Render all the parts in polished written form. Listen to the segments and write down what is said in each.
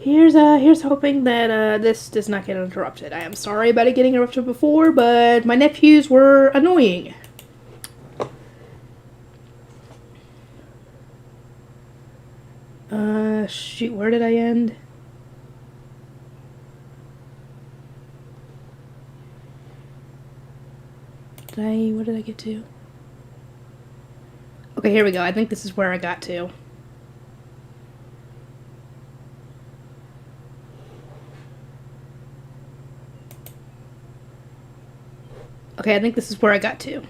Here's hoping that this does not get interrupted. I am sorry about it getting interrupted before, but my nephews were annoying. Shoot, where did I end? What did I get to? Okay, here we go. I think this is where I got to. Okay, I think this is where I got to.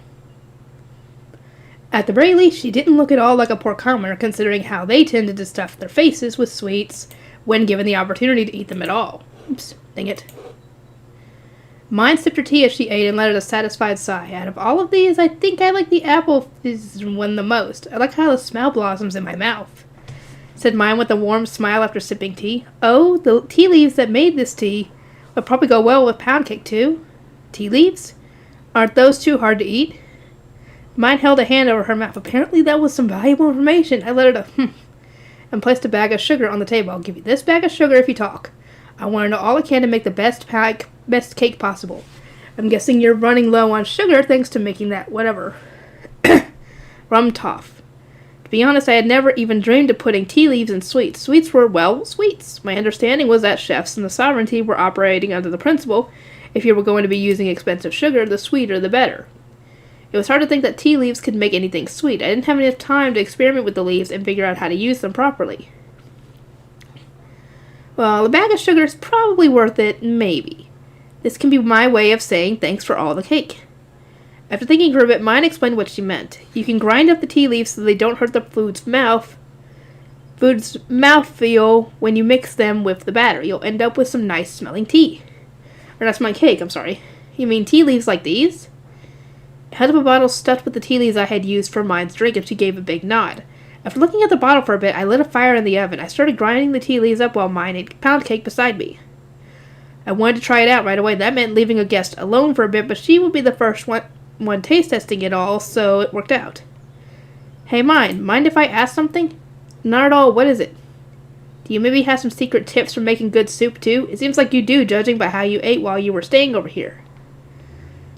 At the very least, she didn't look at all like a poor commoner, considering how they tended to stuff their faces with sweets when given the opportunity to eat them at all. Oops, dang it. Mine sipped her tea as she ate and let out a satisfied sigh. Out of all of these, I think I like the apple fizz one the most. I like how the smell blossoms in my mouth, said Mine with a warm smile after sipping tea. Oh, the tea leaves that made this tea would probably go well with pound cake, too. Tea leaves? Aren't those too hard to eat? Mine held a hand over her mouth. Apparently that was some valuable information. I let her and placed a bag of sugar on the table. I'll give you this bag of sugar if you talk. I want to know all I can to make the best cake possible. I'm guessing you're running low on sugar thanks to making that whatever. Rum toff. To be honest, I had never even dreamed of putting tea leaves in sweets. Sweets were, well, sweets. My understanding was that chefs and the sovereignty were operating under the principle, if you were going to be using expensive sugar, the sweeter the better. It was hard to think that tea leaves could make anything sweet. I didn't have enough time to experiment with the leaves and figure out how to use them properly. Well, a bag of sugar is probably worth it, maybe. This can be my way of saying thanks for all the cake. After thinking for a bit, Mine explained what she meant. You can grind up the tea leaves so they don't hurt the food's mouthfeel when you mix them with the batter. You'll end up with some nice smelling tea. Or that's my cake, I'm sorry. You mean tea leaves like these? I held up a bottle stuffed with the tea leaves I had used for Mine's drink, and she gave a big nod. After looking at the bottle for a bit, I lit a fire in the oven. I started grinding the tea leaves up while Mine ate pound cake beside me. I wanted to try it out right away. That meant leaving a guest alone for a bit, but she would be the first one taste testing it all, so it worked out. Hey, mind if I ask something? Not at all. What is it? Do you maybe have some secret tips for making good soup, too? It seems like you do, judging by how you ate while you were staying over here.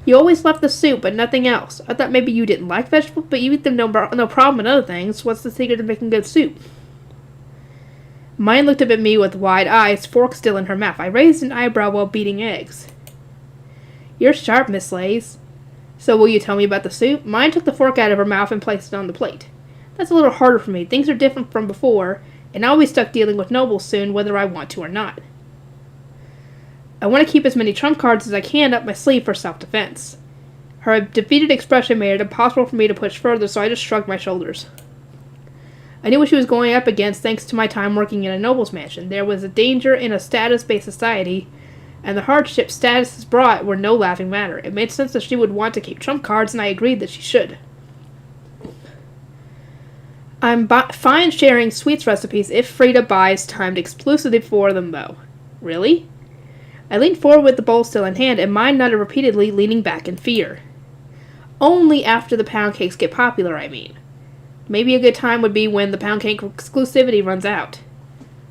You always left the soup, but nothing else. I thought maybe you didn't like vegetables, but you eat them no problem in other things. What's the secret to making good soup? Mine looked up at me with wide eyes, fork still in her mouth. I raised an eyebrow while beating eggs. You're sharp, Miss Lays. So will you tell me about the soup? Mine took the fork out of her mouth and placed it on the plate. That's a little harder for me. Things are different from before, and I'll be stuck dealing with nobles soon, whether I want to or not. I want to keep as many trump cards as I can up my sleeve for self-defense. Her defeated expression made it impossible for me to push further, so I just shrugged my shoulders. I knew what she was going up against thanks to my time working in a noble's mansion. There was a danger in a status-based society, and the hardships status brought were no laughing matter. It made sense that she would want to keep trump cards, and I agreed that she should. I'm fine sharing sweets recipes if Frida buys timed exclusively for them, though. Really? I leaned forward with the bowl still in hand, and Mine nodded repeatedly, leaning back in fear. Only after the pound cakes get popular, I mean. Maybe a good time would be when the pound cake exclusivity runs out.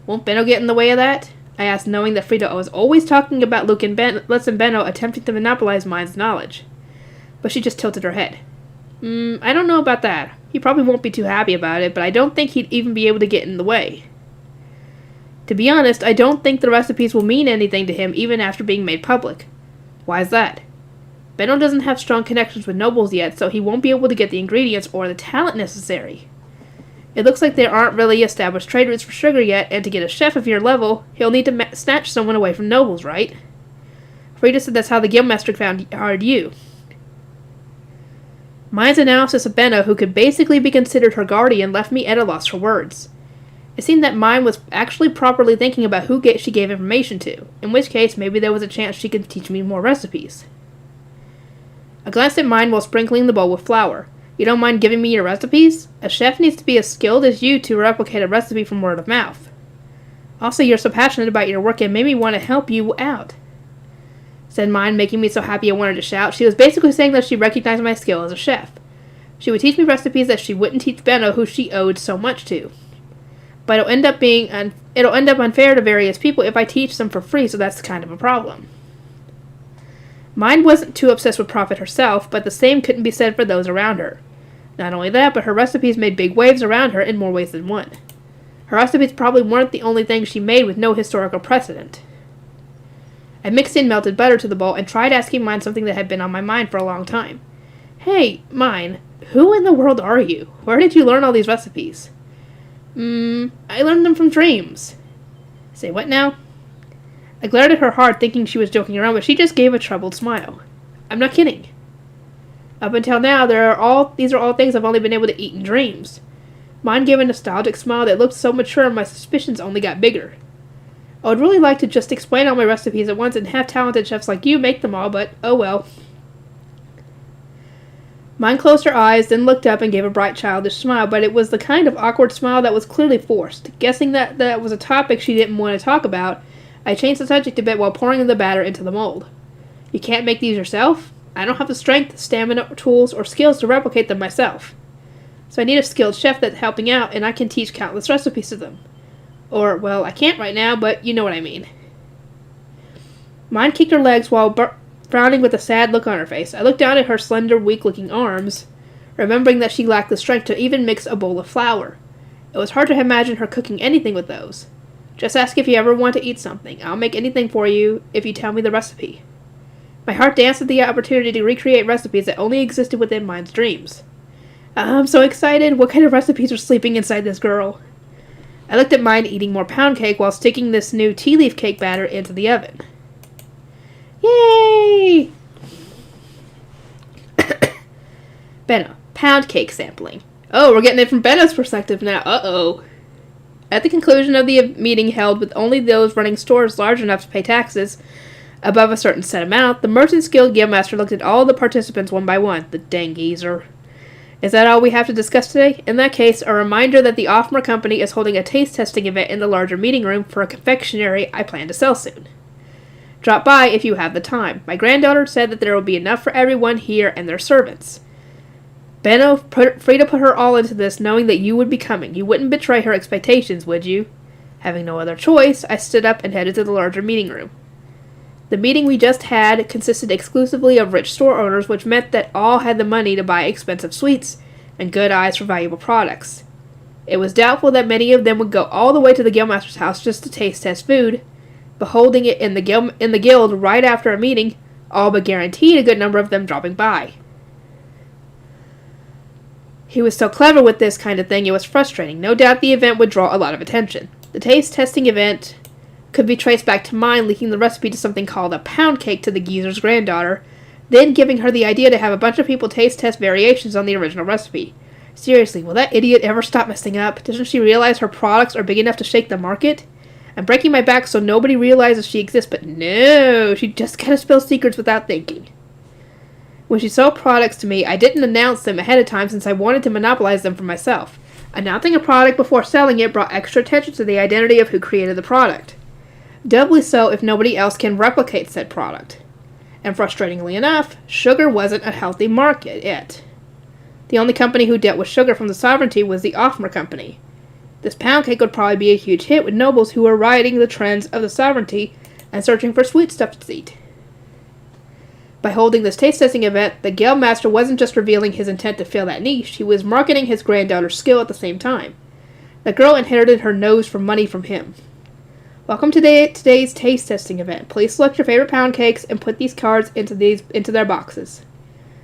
Won't Benno get in the way of that? I asked, knowing that Frida was always talking about Luke and Benno attempting to monopolize Mine's knowledge. But she just tilted her head. I don't know about that. He probably won't be too happy about it, but I don't think he'd even be able to get in the way. To be honest, I don't think the recipes will mean anything to him even after being made public. Why is that? Benno doesn't have strong connections with nobles yet, so he won't be able to get the ingredients or the talent necessary. It looks like there aren't really established trade routes for sugar yet, and to get a chef of your level, he'll need to snatch someone away from nobles, right? Frida said that's how the guildmaster hired you. Mine's analysis of Benno, who could basically be considered her guardian, left me at a loss for words. It seemed that Mine was actually properly thinking about who she gave information to, in which case maybe there was a chance she could teach me more recipes. I glanced at Mine while sprinkling the bowl with flour. You don't mind giving me your recipes? A chef needs to be as skilled as you to replicate a recipe from word of mouth. Also, you're so passionate about your work and made me want to help you out, said Mine, making me so happy I wanted to shout. She was basically saying that she recognized my skill as a chef. She would teach me recipes that she wouldn't teach Benno, who she owed so much to. but it'll end up unfair to various people if I teach them for free, so that's kind of a problem. Mine wasn't too obsessed with profit herself, but the same couldn't be said for those around her. Not only that, but her recipes made big waves around her in more ways than one. Her recipes probably weren't the only things she made with no historical precedent. I mixed in melted butter to the bowl and tried asking Mine something that had been on my mind for a long time. Hey, Mine, who in the world are you? Where did you learn all these recipes? I learned them from dreams. Say what now? I glared at her hard, thinking she was joking around, but she just gave a troubled smile. I'm not kidding. Up until now, these are all things I've only been able to eat in dreams. Mine gave a nostalgic smile that looked so mature and my suspicions only got bigger. I would really like to just explain all my recipes at once and have talented chefs like you make them all, but oh well. Mine closed her eyes, then looked up and gave a bright childish smile, but it was the kind of awkward smile that was clearly forced. Guessing that was a topic she didn't want to talk about, I changed the subject a bit while pouring the batter into the mold. You can't make these yourself? I don't have the strength, stamina, tools, or skills to replicate them myself. So I need a skilled chef that's helping out, and I can teach countless recipes to them. Or, well, I can't right now, but you know what I mean. Mine kicked her legs while frowning with a sad look on her face. I looked down at her slender, weak-looking arms, remembering that she lacked the strength to even mix a bowl of flour. It was hard to imagine her cooking anything with those. Just ask if you ever want to eat something. I'll make anything for you if you tell me the recipe. My heart danced at the opportunity to recreate recipes that only existed within Mine's dreams. I'm so excited. What kind of recipes are sleeping inside this girl? I looked at Mine eating more pound cake while sticking this new tea leaf cake batter into the oven. Yay! Benno, pound cake sampling. Oh, we're getting it from Benno's perspective now. Uh-oh. At the conclusion of the meeting held with only those running stores large enough to pay taxes above a certain set amount, the Merchants Guild Guildmaster looked at all the participants one by one. The dang geezer. Is that all we have to discuss today? In that case, a reminder that the Offmer Company is holding a taste testing event in the larger meeting room for a confectionery I plan to sell soon. Drop by if you have the time. My granddaughter said that there will be enough for everyone here and their servants. Benno, free to put her all into this, knowing that you would be coming. You wouldn't betray her expectations, would you? Having no other choice, I stood up and headed to the larger meeting room. The meeting we just had consisted exclusively of rich store owners, which meant that all had the money to buy expensive sweets and good eyes for valuable products. It was doubtful that many of them would go all the way to the Guildmaster's house just to taste test food, beholding it in the guild right after a meeting, all but guaranteed a good number of them dropping by. He was so clever with this kind of thing, it was frustrating. No doubt the event would draw a lot of attention. The taste testing event could be traced back to Mine leaking the recipe to something called a pound cake to the geezer's granddaughter, then giving her the idea to have a bunch of people taste test variations on the original recipe. Seriously, will that idiot ever stop messing up? Doesn't she realize her products are big enough to shake the market? I'm breaking my back so nobody realizes she exists, but no, she just kind of spills secrets without thinking. When she sold products to me, I didn't announce them ahead of time since I wanted to monopolize them for myself. Announcing a product before selling it brought extra attention to the identity of who created the product. Doubly so if nobody else can replicate said product. And frustratingly enough, sugar wasn't a healthy market yet. The only company who dealt with sugar from the sovereignty was the Offmer Company. This pound cake would probably be a huge hit with nobles who were riding the trends of the sovereignty and searching for sweet stuff to eat. By holding this taste testing event, the Guildmaster wasn't just revealing his intent to fill that niche, he was marketing his granddaughter's skill at the same time. The girl inherited her nose for money from him. Welcome to today's taste testing event. Please select your favorite pound cakes and put these cards into their boxes.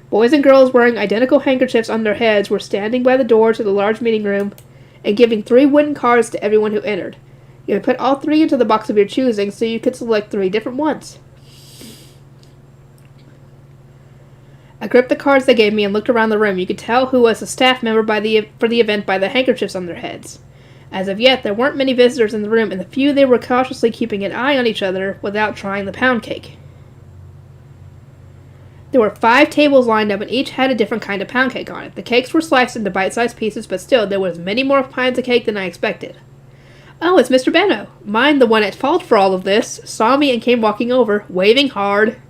Boys and girls wearing identical handkerchiefs on their heads were standing by the door to the large meeting room and giving 3 wooden cards to everyone who entered. You would put all 3 into the box of your choosing so you could select 3 different ones. I gripped the cards they gave me and looked around the room. You could tell who was a staff member for the event by the handkerchiefs on their heads. As of yet, there weren't many visitors in the room, and the few they were cautiously keeping an eye on each other without trying the pound cake. There were 5 tables lined up, and each had a different kind of pound cake on it. The cakes were sliced into bite-sized pieces, but still, there was many more kinds of cake than I expected. Oh, it's Mr. Benno. Mine, the one at fault for all of this, saw me and came walking over, waving hard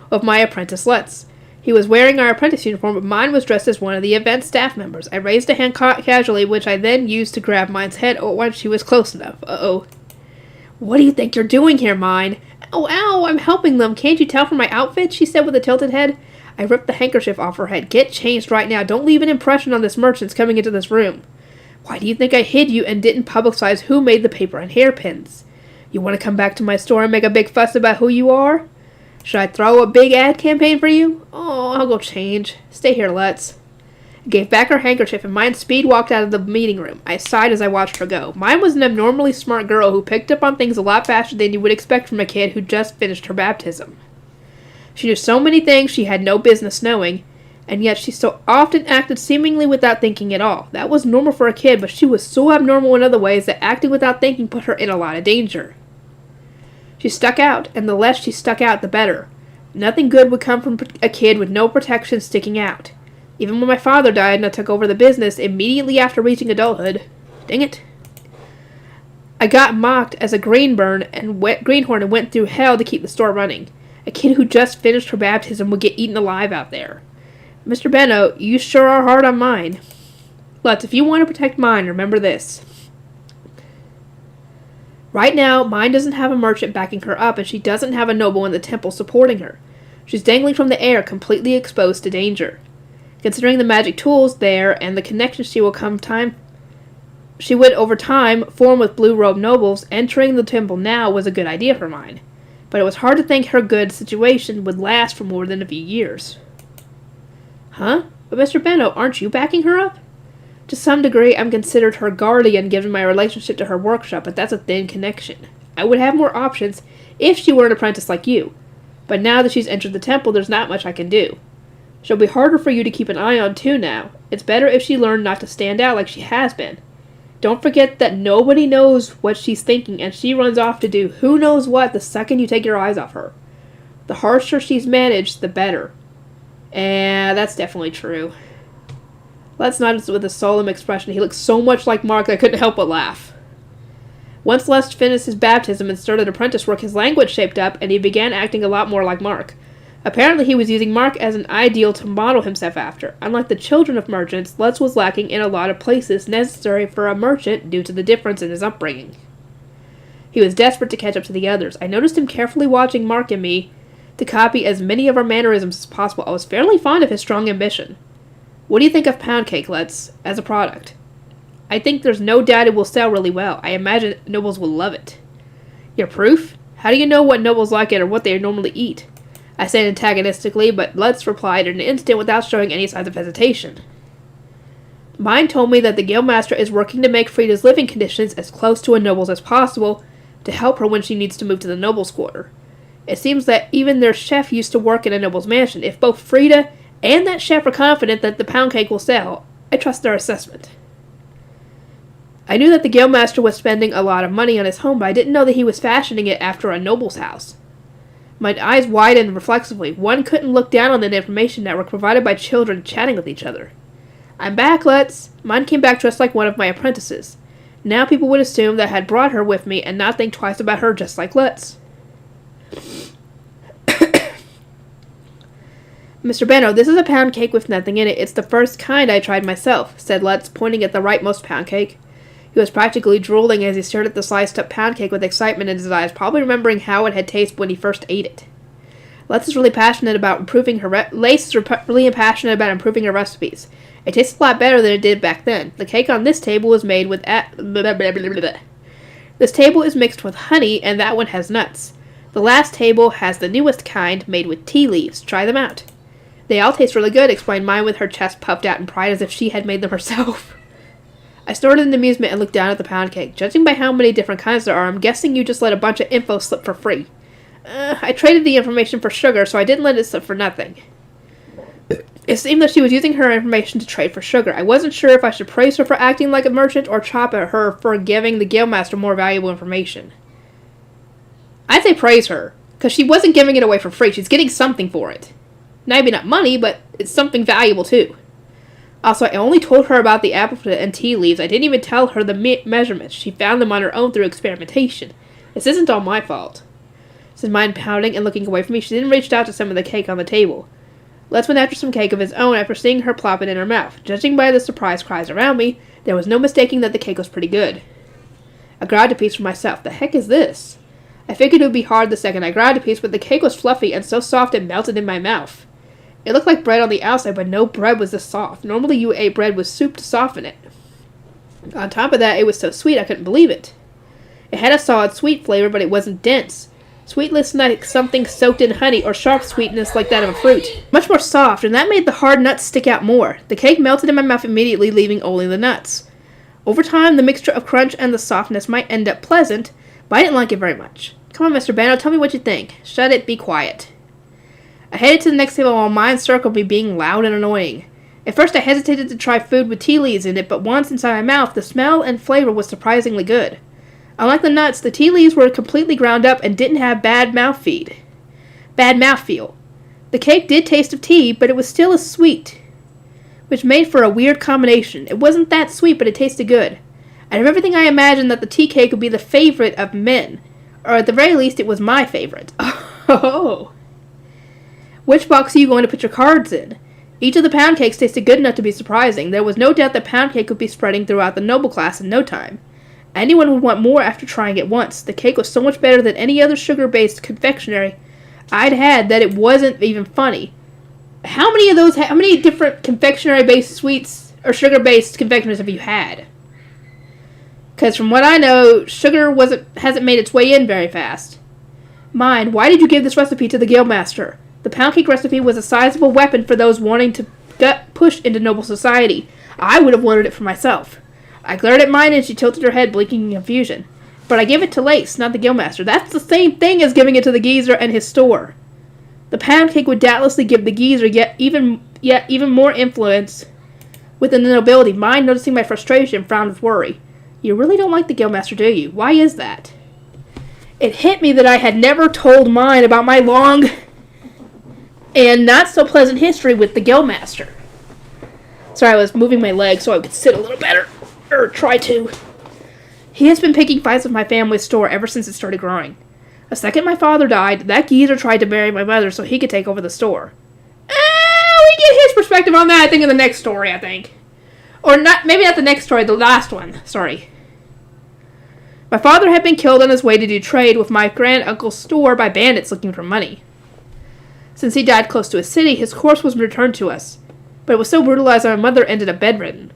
of my apprentice Lutz. He was wearing our apprentice uniform, but mine was dressed as one of the event staff members. I raised a hand casually, which I then used to grab mine's head once she was close enough. Uh-oh. What do you think you're doing here, mine? Oh, ow, I'm helping them. Can't you tell from my outfit? She said with a tilted head. I ripped the handkerchief off her head. Get changed right now. Don't leave an impression on this merchant's coming into this room. Why do you think I hid you and didn't publicize who made the paper and hairpins? You want to come back to my store and make a big fuss about who you are? Should I throw a big ad campaign for you? Oh, I'll go change. Stay here, let's. I gave back her handkerchief and mine speed walked out of the meeting room. I sighed as I watched her go. Mine was an abnormally smart girl who picked up on things a lot faster than you would expect from a kid who just finished her baptism. She knew so many things she had no business knowing, and yet she so often acted seemingly without thinking at all. That was normal for a kid, but she was so abnormal in other ways that acting without thinking put her in a lot of danger. She stuck out, and the less she stuck out, the better. Nothing good would come from a kid with no protection sticking out. Even when my father died and I took over the business immediately after reaching adulthood. Dang it. I got mocked as a greenhorn and went through hell to keep the store running. A kid who just finished her baptism would get eaten alive out there. Mr. Benno, you sure are hard on mine. Lutz, if you want to protect mine, remember this. Right now, mine doesn't have a merchant backing her up, and she doesn't have a noble in the temple supporting her. She's dangling from the air, completely exposed to danger. Considering the magic tools there and the connection she would over time form with blue-robed nobles, entering the temple now was a good idea for mine. But it was hard to think her good situation would last for more than a few years. Huh? But Mr. Benno, aren't you backing her up? To some degree, I'm considered her guardian given my relationship to her workshop, but that's a thin connection. I would have more options if she were an apprentice like you. But now that she's entered the temple, there's not much I can do. She'll be harder for you to keep an eye on, too, now. It's better if she learned not to stand out like she has been. Don't forget that nobody knows what she's thinking, and she runs off to do who knows what the second you take your eyes off her. The harsher she's managed, the better. And that's definitely true. Let's notice with a solemn expression. He looked so much like Mark that I couldn't help but laugh. Once Lust finished his baptism and started apprentice work, his language shaped up, and he began acting a lot more like Mark. Apparently he was using Mark as an ideal to model himself after. Unlike the children of merchants, Lutz was lacking in a lot of places necessary for a merchant due to the difference in his upbringing. He was desperate to catch up to the others. I noticed him carefully watching Mark and me to copy as many of our mannerisms as possible. I was fairly fond of his strong ambition. What do you think of pound cake, Lutz, as a product? I think there's no doubt it will sell really well. I imagine nobles will love it. Your proof? How do you know what nobles like it or what they normally eat? I said antagonistically, but Lutz replied in an instant without showing any signs of hesitation. Mine told me that the guildmaster is working to make Frida's living conditions as close to a noble's as possible to help her when she needs to move to the noble's quarter. It seems that even their chef used to work in a noble's mansion. If both Frida and that chef are confident that the pound cake will sell, I trust their assessment. I knew that the guildmaster was spending a lot of money on his home, but I didn't know that he was fashioning it after a noble's house. My eyes widened reflexively. One couldn't look down on the information network provided by children chatting with each other. I'm back, Lutz. Mine came back dressed like one of my apprentices. Now people would assume that I had brought her with me and not think twice about her just like Lutz. Mr. Benno, this is a pound cake with nothing in it. It's the first kind I tried myself, said Lutz, pointing at the rightmost pound cake. He was practically drooling as he stared at the sliced-up pound cake with excitement in his eyes, probably remembering how it had tasted when he first ate it. Lutz is really passionate about improving her passionate about improving her recipes. It tastes a lot better than it did back then. The cake on this table is made with This table is mixed with honey, and that one has nuts. The last table has the newest kind, made with tea leaves. Try them out. They all taste really good, explained Mine with her chest puffed out in pride as if she had made them herself. I snorted in amusement and looked down at the pound cake. Judging by how many different kinds there are, I'm guessing you just let a bunch of info slip for free. I traded the information for sugar, so I didn't let it slip for nothing. It seemed that she was using her information to trade for sugar. I wasn't sure if I should praise her for acting like a merchant or chop at her for giving the guildmaster more valuable information. I'd say praise her, because she wasn't giving it away for free. She's getting something for it. Maybe not money, but it's something valuable too. Also, I only told her about the apple and tea leaves. I didn't even tell her the measurements. She found them on her own through experimentation. This isn't all my fault. Said Mine, pounding and looking away from me. She then reached out to some of the cake on the table. Les went after some cake of his own after seeing her plop it in her mouth. Judging by the surprised cries around me, there was no mistaking that the cake was pretty good. I grabbed a piece for myself. The heck is this? I figured it would be hard the second I grabbed a piece, but the cake was fluffy and so soft it melted in my mouth. It looked like bread on the outside, but no bread was this soft. Normally you ate bread with soup to soften it. On top of that, it was so sweet I couldn't believe it. It had a solid sweet flavor, but it wasn't dense. Sweetness like something soaked in honey, or sharp sweetness like that of a fruit. Much more soft, and that made the hard nuts stick out more. The cake melted in my mouth immediately, leaving only the nuts. Over time, the mixture of crunch and the softness might end up pleasant, but I didn't like it very much. Come on, Mr. Bano, tell me what you think. Shut it, be quiet. I headed to the next table while mine circled me, being loud and annoying. At first I hesitated to try food with tea leaves in it, but once inside my mouth, the smell and flavor was surprisingly good. Unlike the nuts, the tea leaves were completely ground up and didn't have bad mouthfeel. The cake did taste of tea, but it was still as sweet, which made for a weird combination. It wasn't that sweet, but it tasted good. Out of everything, I imagined that the tea cake would be the favorite of men, or at the very least, it was my favorite. Oh! Which box are you going to put your cards in? Each of the pound cakes tasted good enough to be surprising. There was no doubt that pound cake would be spreading throughout the noble class in no time. Anyone would want more after trying it once. The cake was so much better than any other sugar-based confectionery I'd had that it wasn't even funny. How many different confectionery-based sweets or sugar-based confectioneries have you had? Because from what I know, sugar hasn't made its way in very fast. Mine, why did you give this recipe to the Guildmaster? The pound cake recipe was a sizable weapon for those wanting to get pushed into noble society. I would have wanted it for myself. I glared at mine and she tilted her head, blinking in confusion. But I gave it to Lace, not the Guildmaster. That's the same thing as giving it to the geezer and his store. The pound cake would doubtlessly give the geezer yet even more influence within the nobility. Mine, noticing my frustration, frowned with worry. You really don't like the Guildmaster, do you? Why is that? It hit me that I had never told mine about my long and not so pleasant history with the Guildmaster. Sorry, I was moving my legs so I could sit a little better. Or try to. He has been picking fights with my family's store ever since it started growing. The second my father died, that geezer tried to marry my mother so he could take over the store. We get his perspective on that, I think, in the next story, I think. Or not, maybe not the next story, the last one. Sorry. My father had been killed on his way to do trade with my grand-uncle's store by bandits looking for money. Since he died close to a city, his corpse was returned to us, but it was so brutalized that my mother ended up bedridden.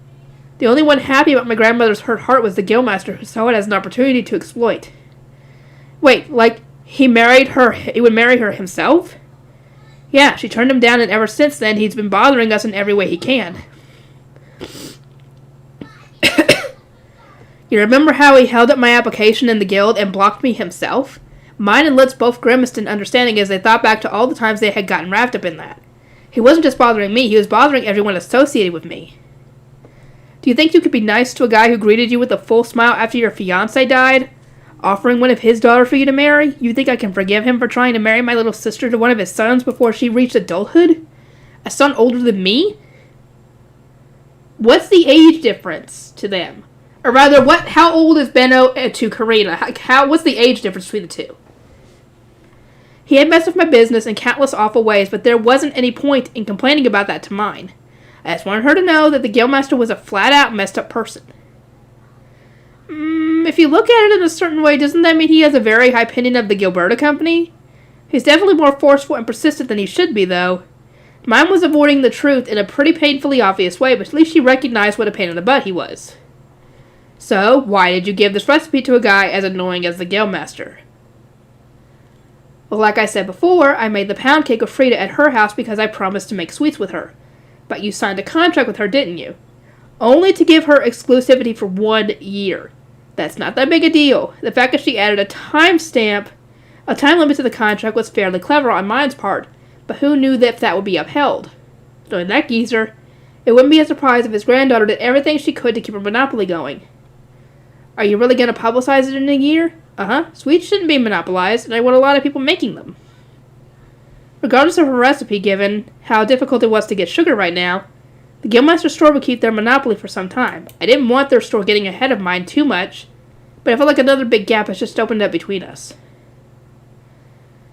The only one happy about my grandmother's hurt heart was the Guildmaster, who saw it as an opportunity to exploit. Wait, like, he would marry her himself? Yeah, she turned him down, and ever since then, he's been bothering us in every way he can. You remember how he held up my application in the guild and blocked me himself? Mine and Litz both grimaced in understanding as they thought back to all the times they had gotten wrapped up in that. He wasn't just bothering me, he was bothering everyone associated with me. Do you think you could be nice to a guy who greeted you with a full smile after your fiancé died? Offering one of his daughters for you to marry? You think I can forgive him for trying to marry my little sister to one of his sons before she reached adulthood? A son older than me? What's the age difference to them? Or rather, how old is Benno to Karina? What's the age difference between the two? He had messed with my business in countless awful ways, but there wasn't any point in complaining about that to mine. I just wanted her to know that the Guildmaster was a flat-out messed-up person. If you look at it in a certain way, doesn't that mean he has a very high opinion of the Gilberta Company? He's definitely more forceful and persistent than he should be, though. Mine was avoiding the truth in a pretty painfully obvious way, but at least she recognized what a pain in the butt he was. So, why did you give this recipe to a guy as annoying as the Guildmaster? Well, like I said before, I made the pound cake with Frida at her house because I promised to make sweets with her. But you signed a contract with her, didn't you? Only to give her exclusivity for 1 year. That's not that big a deal. The fact that she added a time limit to the contract was fairly clever on mine's part, but who knew that would be upheld? Knowing that geezer, it wouldn't be a surprise if his granddaughter did everything she could to keep her monopoly going. Are you really going to publicize it in a year? Sweets shouldn't be monopolized, and I want a lot of people making them. Regardless of her recipe, given how difficult it was to get sugar right now, the Guildmaster store would keep their monopoly for some time. I didn't want their store getting ahead of mine too much, but I felt like another big gap has just opened up between us.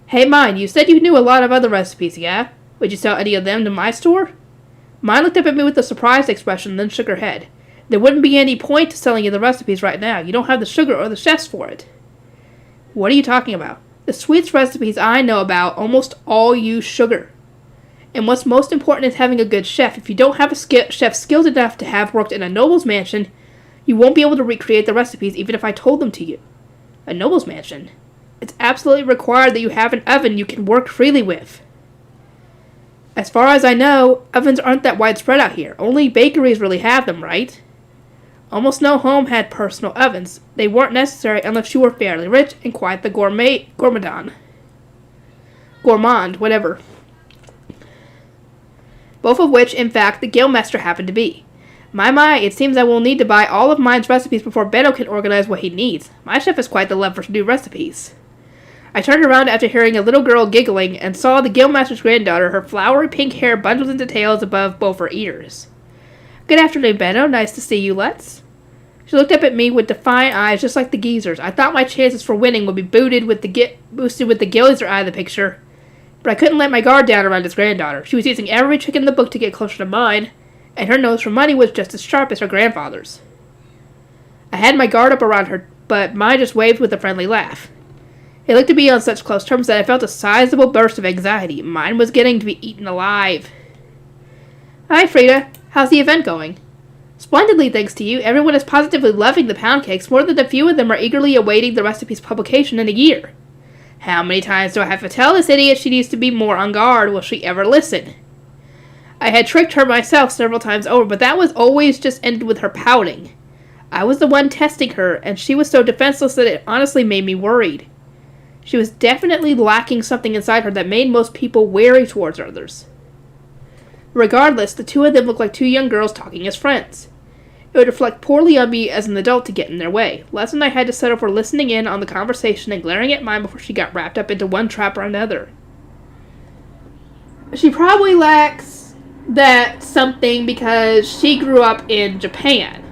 Hey, Mine, you said you knew a lot of other recipes, yeah? Would you sell any of them to my store? Mine looked up at me with a surprised expression, then shook her head. There wouldn't be any point to selling you the recipes right now. You don't have the sugar or the chefs for it. What are you talking about? The sweets recipes I know about almost all use sugar. And what's most important is having a good chef. If you don't have a chef skilled enough to have worked in a noble's mansion, you won't be able to recreate the recipes even if I told them to you. A noble's mansion? It's absolutely required that you have an oven you can work freely with. As far as I know, ovens aren't that widespread out here. Only bakeries really have them, right? Almost no home had personal ovens. They weren't necessary unless you were fairly rich and quite the gourmand, whatever. Both of which, in fact, the guildmaster happened to be. My, it seems I will need to buy all of mine's recipes before Benno can organize what he needs. My chef is quite the love for new recipes. I turned around after hearing a little girl giggling and saw the guildmaster's granddaughter, her flowery pink hair bundled into tails above both her ears. Good afternoon, Benno. Nice to see you, Let's. She looked up at me with defiant eyes just like the geezers. I thought my chances for winning would be boosted with the Gillizer out of the picture, but I couldn't let my guard down around his granddaughter. She was using every trick in the book to get closer to mine, and her nose for money was just as sharp as her grandfather's. I had my guard up around her, but mine just waved with a friendly laugh. It looked to be on such close terms that I felt a sizable burst of anxiety. Mine was getting to be eaten alive. Hi, Frida. How's the event going? Splendidly, thanks to you. Everyone is positively loving the pound cakes. More than a few of them are eagerly awaiting the recipe's publication in a year. How many times do I have to tell this idiot she needs to be more on guard? Will she ever listen? I had tricked her myself several times over, but that was always just ended with her pouting. I was the one testing her, and she was so defenseless that it honestly made me worried. She was definitely lacking something inside her that made most people wary towards others. Regardless, the two of them looked like two young girls talking as friends. It would reflect poorly on me as an adult to get in their way. Les and I had to settle for listening in on the conversation and glaring at mine before she got wrapped up into one trap or another. She probably lacks that something because she grew up in Japan,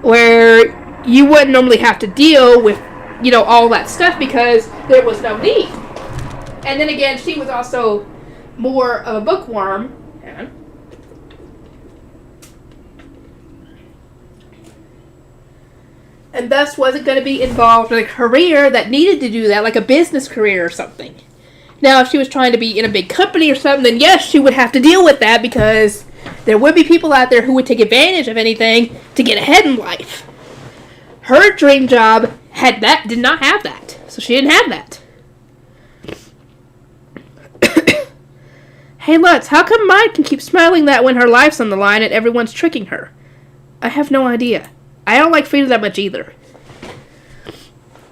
where you wouldn't normally have to deal with, all that stuff because there was no need. And then again, she was also more of a bookworm. And thus wasn't going to be involved in a career that needed to do that, like a business career or something. Now, if she was trying to be in a big company or something, then yes, she would have to deal with that because there would be people out there who would take advantage of anything to get ahead in life. Her dream job did not have that, so she didn't have that. Hey, Lutz, how come mine can keep smiling that when her life's on the line and everyone's tricking her? I have no idea. I don't like Frida that much either.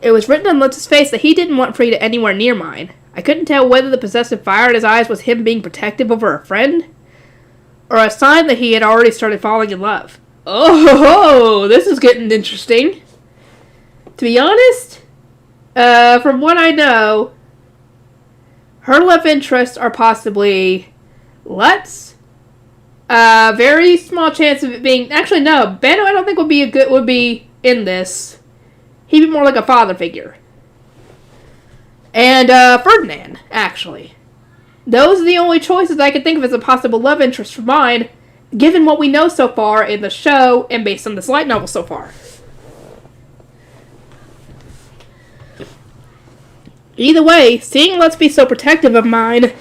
It was written on Lutz's face that he didn't want Frida anywhere near mine. I couldn't tell whether the possessive fire in his eyes was him being protective over a friend, or a sign that he had already started falling in love. Oh, this is getting interesting. To be honest, from what I know, her love interests are possibly Lutz. Very small chance of it being... Actually, no. Benno, I don't think would be in this. He'd be more like a father figure. And, Ferdinand, actually. Those are the only choices I can think of as a possible love interest for mine, given what we know so far in the show and based on this light novel so far. Either way, seeing Let's be so protective of mine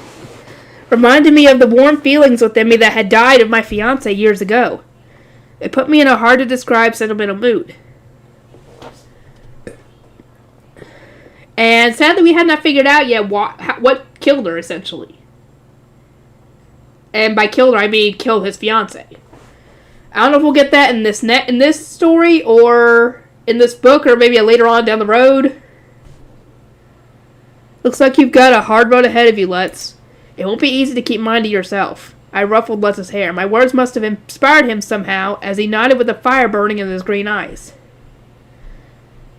reminded me of the warm feelings within me that had died of my fiancé years ago. It put me in a hard-to-describe sentimental mood. And sadly, we had not figured out yet what killed her, essentially. And by killed her, I mean killed his fiancé. I don't know if we'll get that in this story, or in this book, or maybe later on down the road. Looks like you've got a hard road ahead of you, Lutz. It won't be easy to keep mine to yourself. I ruffled Lutz's hair. My words must have inspired him somehow, as he nodded with a fire burning in his green eyes.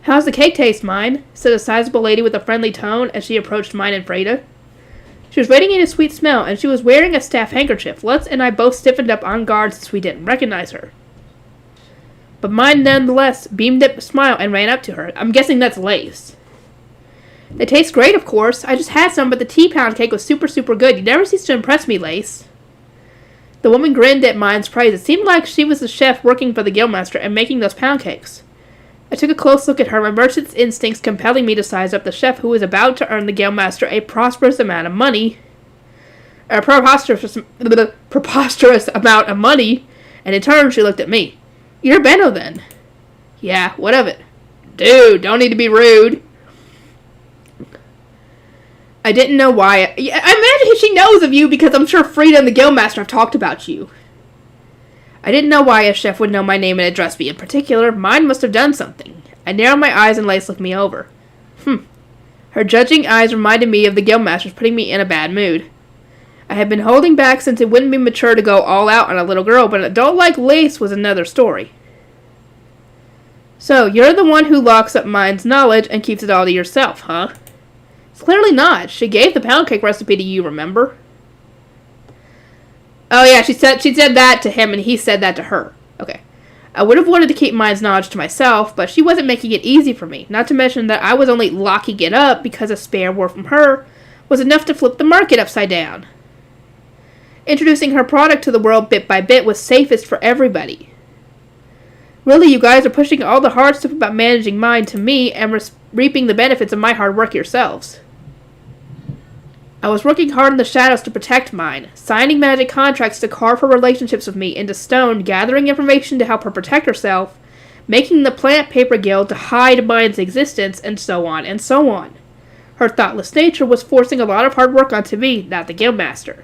How's the cake taste, mine? Said a sizable lady with a friendly tone as she approached mine and Freda. She was radiating a sweet smell, and she was wearing a staff handkerchief. Lutz and I both stiffened up on guard since we didn't recognize her. But mine nonetheless beamed a smile and ran up to her. I'm guessing that's Lace. They taste great, of course. I just had some, but the tea pound cake was super, super good. You never cease to impress me, Lace. The woman grinned at Mine's praise. It seemed like she was the chef working for the guildmaster and making those pound cakes. I took a close look at her, my merchant's instincts compelling me to size up the chef who was about to earn the guildmaster a preposterous amount of money. And in turn she looked at me. You're Benno, then? Yeah, what of it? Dude, don't need to be rude. I didn't know why. I imagine she knows of you because I'm sure Frida and the guildmaster have talked about you. I didn't know why a chef would know my name and address me in particular. Mine must have done something. I narrowed my eyes and Lace looked me over. Her judging eyes reminded me of the guildmaster's, putting me in a bad mood. I had been holding back since it wouldn't be mature to go all out on a little girl, but an adult like Lace was another story. So, you're the one who locks up Mine's knowledge and keeps it all to yourself, huh? Clearly not. She gave the pound cake recipe to you, remember? Oh yeah, she said that to him and he said that to her. Okay. I would have wanted to keep Mine's knowledge to myself, but she wasn't making it easy for me. Not to mention that I was only locking it up because a spare word from her was enough to flip the market upside down. Introducing her product to the world bit by bit was safest for everybody. Really, you guys are pushing all the hard stuff about managing Mine to me and reaping the benefits of my hard work yourselves. I was working hard in the shadows to protect Mine, signing magic contracts to carve her relationships with me into stone, gathering information to help her protect herself, making the plant paper guild to hide Mine's existence, and so on and so on. Her thoughtless nature was forcing a lot of hard work onto me, not the guildmaster.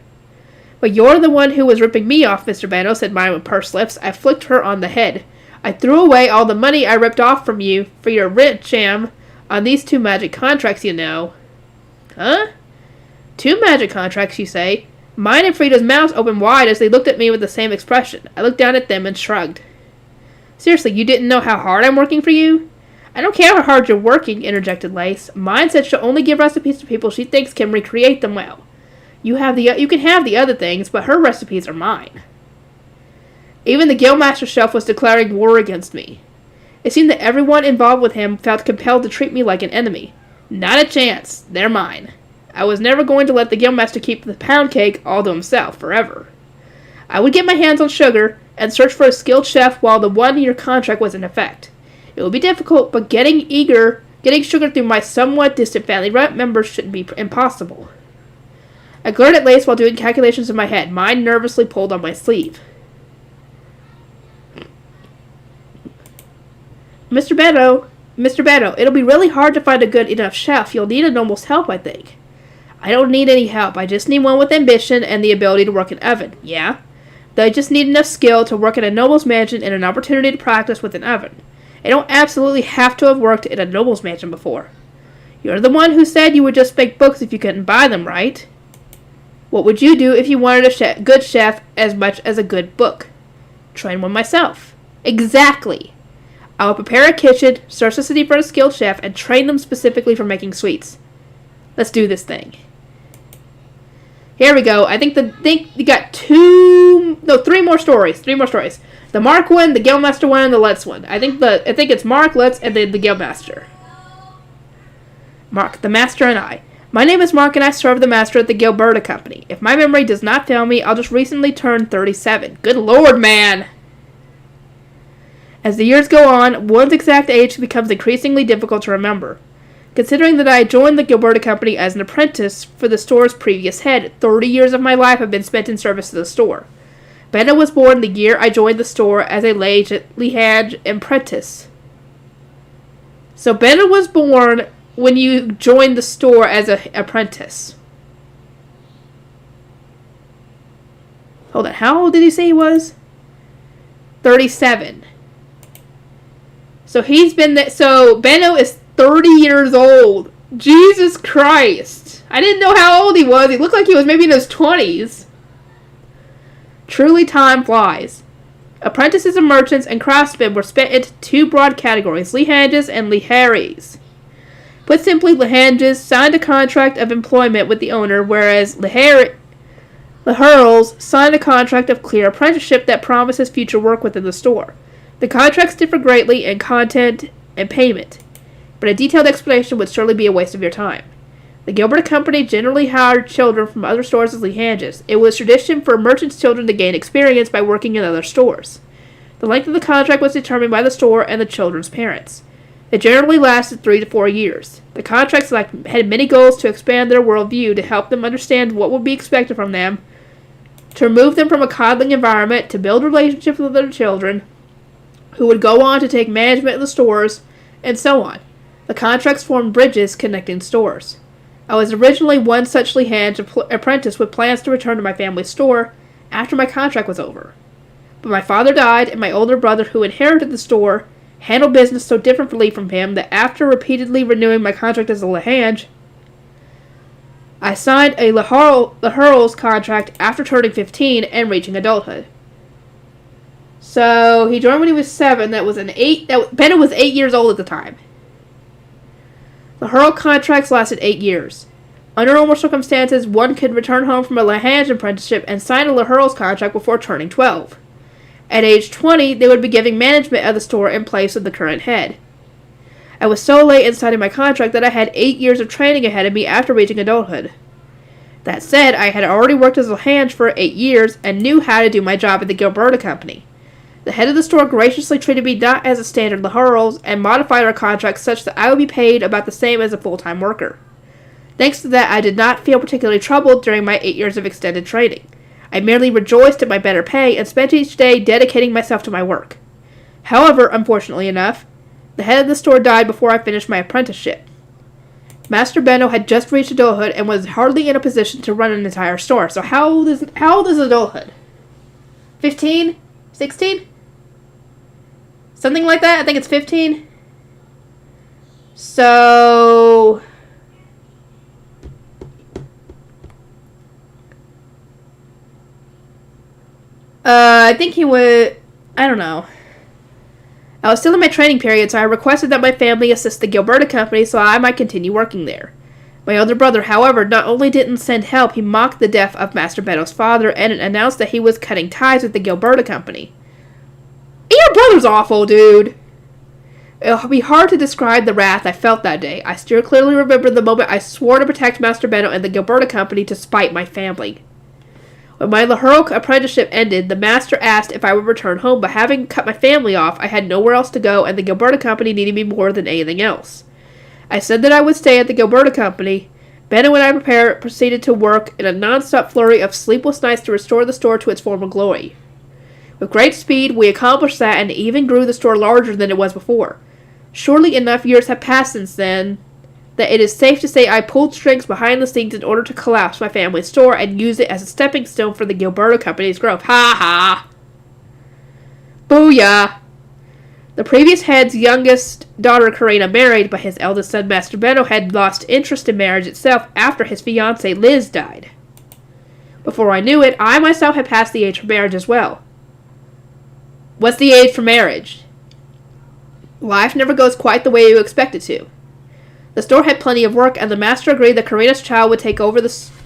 But you're the one who was ripping me off, Mr. Benno, said Mine with pursed lips. I flicked her on the head. I threw away all the money I ripped off from you for your rent sham on these 2 magic contracts, you know. Huh? 2 magic contracts, you say? Mine and Frida's mouths opened wide as they looked at me with the same expression. I looked down at them and shrugged. Seriously, you didn't know how hard I'm working for you? I don't care how hard you're working, interjected Lace. Mine said she'll only give recipes to people she thinks can recreate them well. You can have the other things, but her recipes are mine. Even the guildmaster shelf was declaring war against me. It seemed that everyone involved with him felt compelled to treat me like an enemy. Not a chance. They're mine. I was never going to let the guildmaster keep the pound cake all to himself forever. I would get my hands on sugar and search for a skilled chef while the 1-year contract was in effect. It would be difficult, but getting sugar through my somewhat distant family members shouldn't be impossible. I glared at Lace while doing calculations in my head. Mine nervously pulled on my sleeve. Mr. Benno, it'll be really hard to find a good enough chef. You'll need a noble's help, I think. I don't need any help. I just need one with ambition and the ability to work an oven. Yeah? They just need enough skill to work in a noble's mansion and an opportunity to practice with an oven. They don't absolutely have to have worked in a noble's mansion before. You're the one who said you would just make books if you couldn't buy them, right? What would you do if you wanted a good chef as much as a good book? Train one myself. Exactly. I will prepare a kitchen, search the city for a skilled chef, and train them specifically for making sweets. Let's do this thing. Here we go. I think you got 3 more stories. 3 more stories. The Mark one, the Guildmaster one, and the Lutz one. I think it's Mark, Lutz, and then the Guildmaster. Mark, the Master, and I. My name is Mark, and I serve the Master at the Gilberta Company. If my memory does not fail me, I'll just recently turn 37. Good lord, man! As the years go on, one's exact age becomes increasingly difficult to remember. Considering that I joined the Gilberta Company as an apprentice for the store's previous head, 30 years of my life have been spent in service to the store. Benno was born the year I joined the store as a Lehaj apprentice. So Benno was born when you joined the store as an apprentice. Hold on, how old did he say he was? 37. So he's been there. So Benno is 30 years old. Jesus Christ. I didn't know how old he was. He looked like he was maybe in his 20s. Truly time flies. Apprentices and merchants and craftsmen were split into 2 broad categories, Lehanges and Leharies. Put simply, Lehanges signed a contract of employment with the owner, whereas Leharls signed a contract of clear apprenticeship that promises future work within the store. The contracts differ greatly in content and payment. but a detailed explanation would surely be a waste of your time. The Gilbert Company generally hired children from other stores as lehanges. It was tradition for merchants' children to gain experience by working in other stores. The length of the contract was determined by the store and the children's parents. It generally lasted 3 to 4 years. The contracts had many goals to expand their worldview, to help them understand what would be expected from them, to remove them from a coddling environment, to build relationships with their children, who would go on to take management of the stores, and so on. The contracts formed bridges connecting stores. I was originally one such lehenge apprentice with plans to return to my family's store after my contract was over. But my father died, and my older brother, who inherited the store, handled business so differently from him that after repeatedly renewing my contract as a lehenge, I signed a Laharl's contract after turning 15 and reaching adulthood. So he joined when he was 7. Bennett was 8 years old at the time. The Hurl contracts lasted 8 years. Under normal circumstances, one could return home from a lehenge apprenticeship and sign a Laharl's contract before turning 12. At age 20, they would be giving management of the store in place of the current head. I was so late in signing my contract that I had 8 years of training ahead of me after reaching adulthood. That said, I had already worked as a lehenge for 8 years and knew how to do my job at the Gilberta Company. The head of the store graciously treated me not as a standard Laharls and modified our contract such that I would be paid about the same as a full-time worker. Thanks to that, I did not feel particularly troubled during my 8 years of extended training. I merely rejoiced at my better pay and spent each day dedicating myself to my work. However, unfortunately enough, the head of the store died before I finished my apprenticeship. Master Benno had just reached adulthood and was hardly in a position to run an entire store. So how old is adulthood? 15? 16? Something like that? I think it's 15. So I think he would, I don't know. I was still in my training period, so I requested that my family assist the Gilberta Company so I might continue working there. My older brother, however, not only didn't send help, he mocked the death of Master Benno's father and announced that he was cutting ties with the Gilberta Company. Your brother's awful, dude. It'll be hard to describe the wrath I felt that day. I still clearly remember the moment I swore to protect Master Benno and the Gilberta Company to spite my family. When my Laharl apprenticeship ended, the master asked if I would return home, but having cut my family off, I had nowhere else to go, and the Gilberta Company needed me more than anything else. I said that I would stay at the Gilberta Company. Benno and I proceeded to work in a non-stop flurry of sleepless nights to restore the store to its former glory. With great speed, we accomplished that and even grew the store larger than it was before. Surely enough years have passed since then that it is safe to say I pulled strings behind the scenes in order to collapse my family's store and use it as a stepping stone for the Gilberta Company's growth. Ha ha! Booyah! The previous head's youngest daughter, Karina, married, but his eldest son, Master Benno, had lost interest in marriage itself after his fiancée, Liz, died. Before I knew it, I myself had passed the age for marriage as well. What's the age for marriage? Life never goes quite the way you expect it to. The store had plenty of work, and the master agreed that Karina's child would take over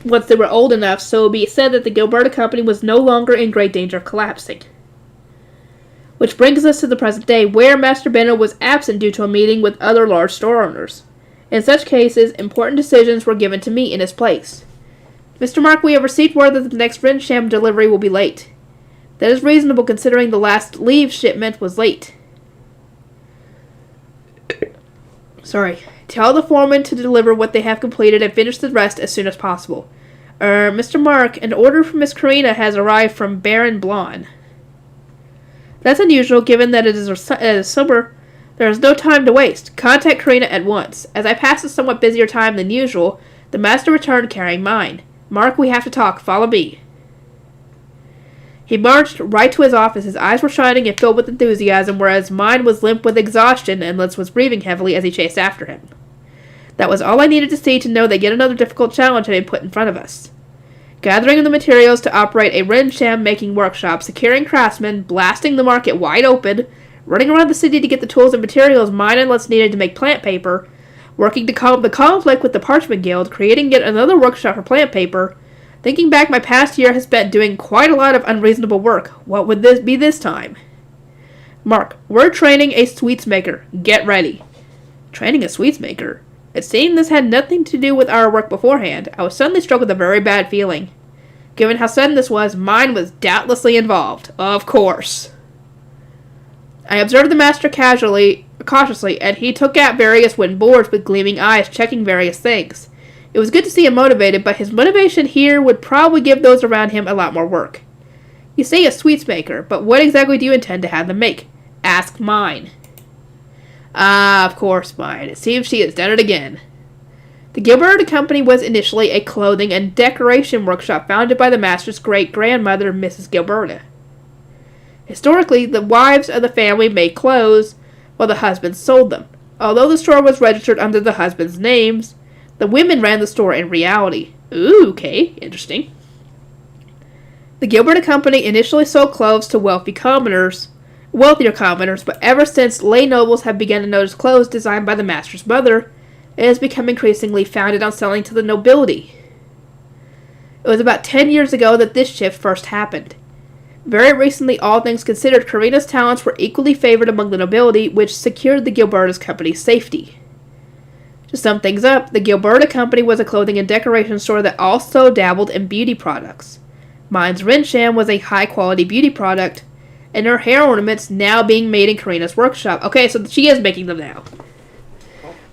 once they were old enough, so it would be said that the Gilberta Company was no longer in great danger of collapsing. Which brings us to the present day, where Master Benno was absent due to a meeting with other large store owners. In such cases, important decisions were given to me in his place. Mr. Mark, we have received word that the next Rinsham delivery will be late. That is reasonable considering the last leave shipment was late. Sorry. Tell the foreman to deliver what they have completed and finish the rest as soon as possible. Mr. Mark, an order from Miss Karina has arrived from Baron Blonde. That's unusual, given that it is summer. There is no time to waste. Contact Karina at once. As I passed a somewhat busier time than usual, the master returned carrying mine. Mark, we have to talk. Follow me. He marched right to his office. His eyes were shining and filled with enthusiasm, whereas mine was limp with exhaustion and Liz was breathing heavily as he chased after him. That was all I needed to see to know that yet another difficult challenge had been put in front of us. Gathering the materials to operate a Rinsham making workshop, securing craftsmen, blasting the market wide open, running around the city to get the tools and materials mine and Liz needed to make plant paper, working to calm the conflict with the Parchment Guild, creating yet another workshop for plant paper. Thinking back, my past year has spent doing quite a lot of unreasonable work. What would this be this time? Mark, we're training a sweets maker. Get ready. Training a sweets maker. It seemed this had nothing to do with our work beforehand. I was suddenly struck with a very bad feeling. Given how sudden this was, mine was doubtlessly involved. Of course. I observed the master cautiously, and he took out various wooden boards with gleaming eyes, checking various things. It was good to see him motivated, but his motivation here would probably give those around him a lot more work. You say a sweets maker, but what exactly do you intend to have them make? Ask mine. Ah, of course, mine. It seems she has done it again. The Gilberta Company was initially a clothing and decoration workshop founded by the master's great-grandmother, Mrs. Gilberta. Historically, the wives of the family made clothes, while the husbands sold them. Although the store was registered under the husbands' names, the women ran the store in reality. Ooh, okay, interesting. The Gilberta Company initially sold clothes to wealthier commoners, but ever since lay nobles have begun to notice clothes designed by the master's mother, it has become increasingly founded on selling to the nobility. It was about 10 years ago that this shift first happened. Very recently, all things considered, Karina's talents were equally favored among the nobility, which secured the Gilberta Company's safety. To sum things up, the Gilberta Company was a clothing and decoration store that also dabbled in beauty products. Mine's Rinsham was a high-quality beauty product, and her hair ornaments now being made in Karina's workshop. Okay, so she is making them now.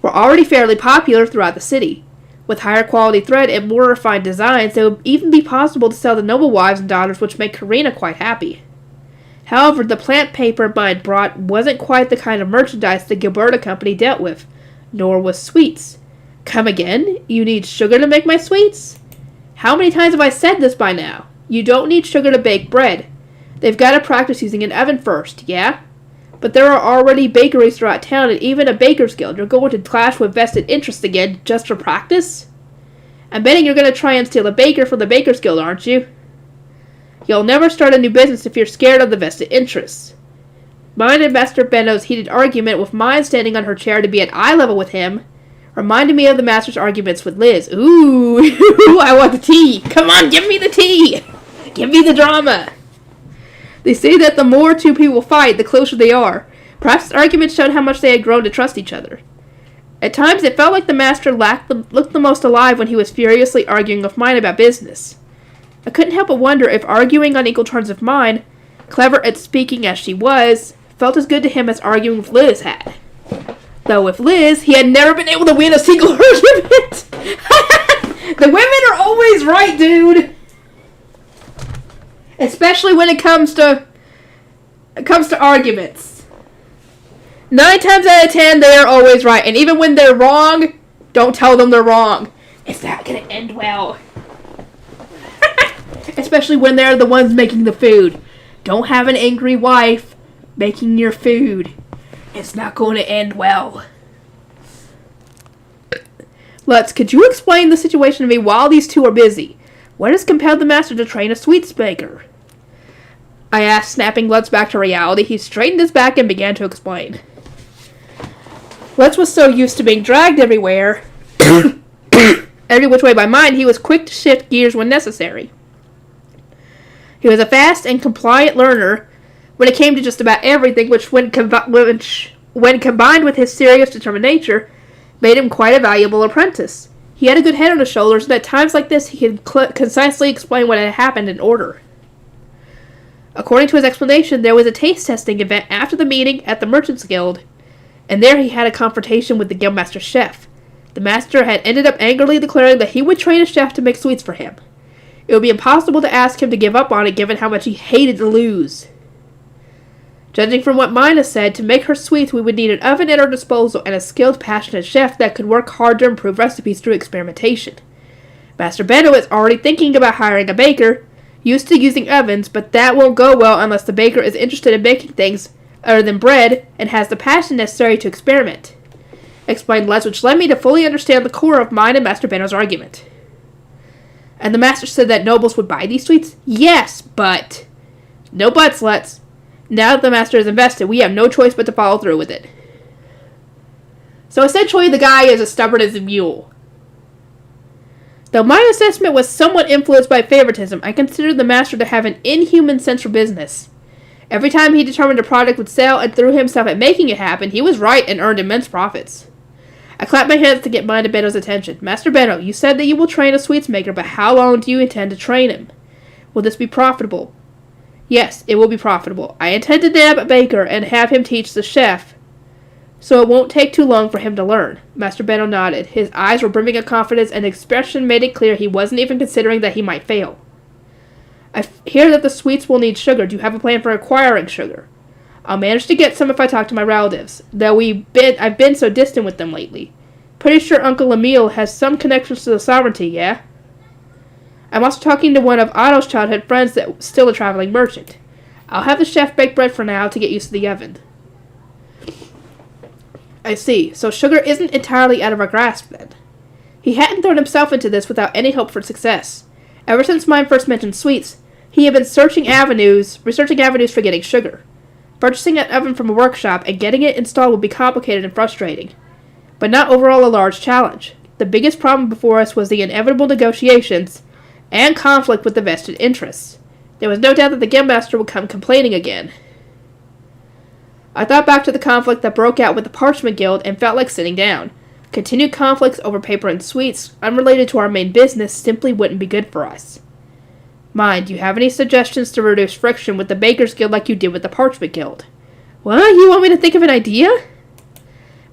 Were already fairly popular throughout the city. With higher quality thread and more refined designs, it would even be possible to sell to noble wives and daughters, which made Karina quite happy. However, the plant paper mine brought wasn't quite the kind of merchandise the Gilberta Company dealt with, nor was sweets. Come again? You need sugar to make my sweets? How many times have I said this by now? You don't need sugar to bake bread. They've got to practice using an oven first, yeah? But there are already bakeries throughout town and even a baker's guild. You're going to clash with vested interests again just for practice? I'm betting you're going to try and steal a baker from the baker's guild, aren't you? You'll never start a new business if you're scared of the vested interests. Mine and Master Benno's heated argument with mine standing on her chair to be at eye level with him reminded me of the master's arguments with Liz. Ooh, I want the tea. Come on, give me the tea. Give me the drama. They say that the more two people fight, the closer they are. Perhaps the argument showed how much they had grown to trust each other. At times, it felt like the master looked the most alive when he was furiously arguing with mine about business. I couldn't help but wonder if arguing on equal terms with mine, clever at speaking as she was, felt as good to him as arguing with Liz had. Though with Liz, he had never been able to win a single argument. The women are always right, dude. Especially when it comes to arguments. 9 times out of 10, they are always right. And even when they're wrong, don't tell them they're wrong. It's not going to end well. Especially when they're the ones making the food. Don't have an angry wife making your food. It's not going to end well. Lutz, could you explain the situation to me while these two are busy? What has compelled the master to train a sweets baker? I asked, snapping Lutz back to reality. He straightened his back and began to explain. Lutz was so used to being dragged everywhere, every which way by mine, he was quick to shift gears when necessary. He was a fast and compliant learner when it came to just about everything, which when combined with his serious determination, made him quite a valuable apprentice. He had a good head on his shoulders, and at times like this, he could concisely explain what had happened in order. According to his explanation, there was a taste testing event after the meeting at the Merchants Guild, and there he had a confrontation with the Guildmaster chef. The master had ended up angrily declaring that he would train a chef to make sweets for him. It would be impossible to ask him to give up on it given how much he hated to lose. Judging from what Mina said, to make her sweets we would need an oven at our disposal and a skilled, passionate chef that could work hard to improve recipes through experimentation. Master Benno is already thinking about hiring a baker, used to using ovens, but that won't go well unless the baker is interested in baking things other than bread and has the passion necessary to experiment. Explained Lutz, which led me to fully understand the core of mine and Master Benno's argument. And the master said that nobles would buy these sweets? Yes, but... No buts, Lutz. Now that the master is invested, we have no choice but to follow through with it. So essentially, the guy is as stubborn as a mule. Though my assessment was somewhat influenced by favoritism, I considered the master to have an inhuman sense for business. Every time he determined a product would sell and threw himself at making it happen, he was right and earned immense profits. I clap my hands to get mine and Benno's attention. Master Benno, you said that you will train a sweets maker, but how long do you intend to train him? Will this be profitable? Yes, it will be profitable. I intend to nab a baker and have him teach the chef, so it won't take too long for him to learn. Master Benno nodded. His eyes were brimming of confidence, and expression made it clear he wasn't even considering that he might fail. I hear that the sweets will need sugar. Do you have a plan for acquiring sugar? I'll manage to get some if I talk to my relatives, though I've been so distant with them lately. Pretty sure Uncle Emile has some connections to the sovereignty, yeah? I'm also talking to one of Otto's childhood friends that's still a traveling merchant. I'll have the chef bake bread for now to get used to the oven. I see. So sugar isn't entirely out of our grasp, then. He hadn't thrown himself into this without any hope for success. Ever since mine first mentioned sweets, he had been researching avenues for getting sugar. Purchasing an oven from a workshop and getting it installed would be complicated and frustrating, but not overall a large challenge. The biggest problem before us was the inevitable negotiations and conflict with the vested interests. There was no doubt that the Guildmaster would come complaining again. I thought back to the conflict that broke out with the Parchment Guild and felt like sitting down. Continued conflicts over paper and sweets, unrelated to our main business, simply wouldn't be good for us. Mind, do you have any suggestions to reduce friction with the Bakers Guild like you did with the Parchment Guild? What? You want me to think of an idea?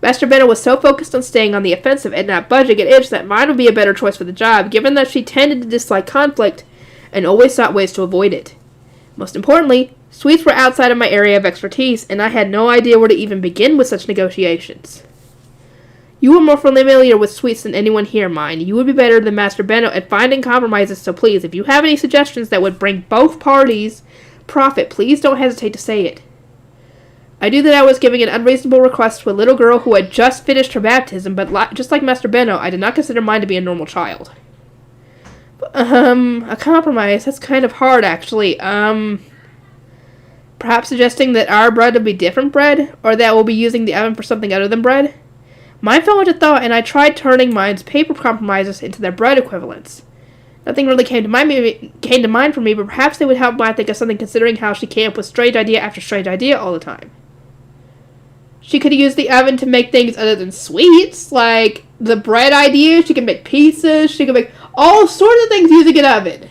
Master Benno was so focused on staying on the offensive and not budging an inch that mine would be a better choice for the job, given that she tended to dislike conflict and always sought ways to avoid it. Most importantly, sweets were outside of my area of expertise, and I had no idea where to even begin with such negotiations. You are more familiar with sweets than anyone here, mine. You would be better than Master Benno at finding compromises, so please, if you have any suggestions that would bring both parties profit, please don't hesitate to say it. I knew that I was giving an unreasonable request to a little girl who had just finished her baptism, but just like Master Benno, I did not consider mine to be a normal child. A compromise? That's kind of hard, actually. Perhaps suggesting that our bread will be different bread, or that we'll be using the oven for something other than bread? Mine fell into thought, and I tried turning mine's paper compromises into their bread equivalents. Nothing really came to mind for me, but perhaps they would help mine think of something, considering how she came up with strange idea after strange idea all the time. She could use the oven to make things other than sweets, like the bread idea. She could make pizzas. She could make all sorts of things using an oven,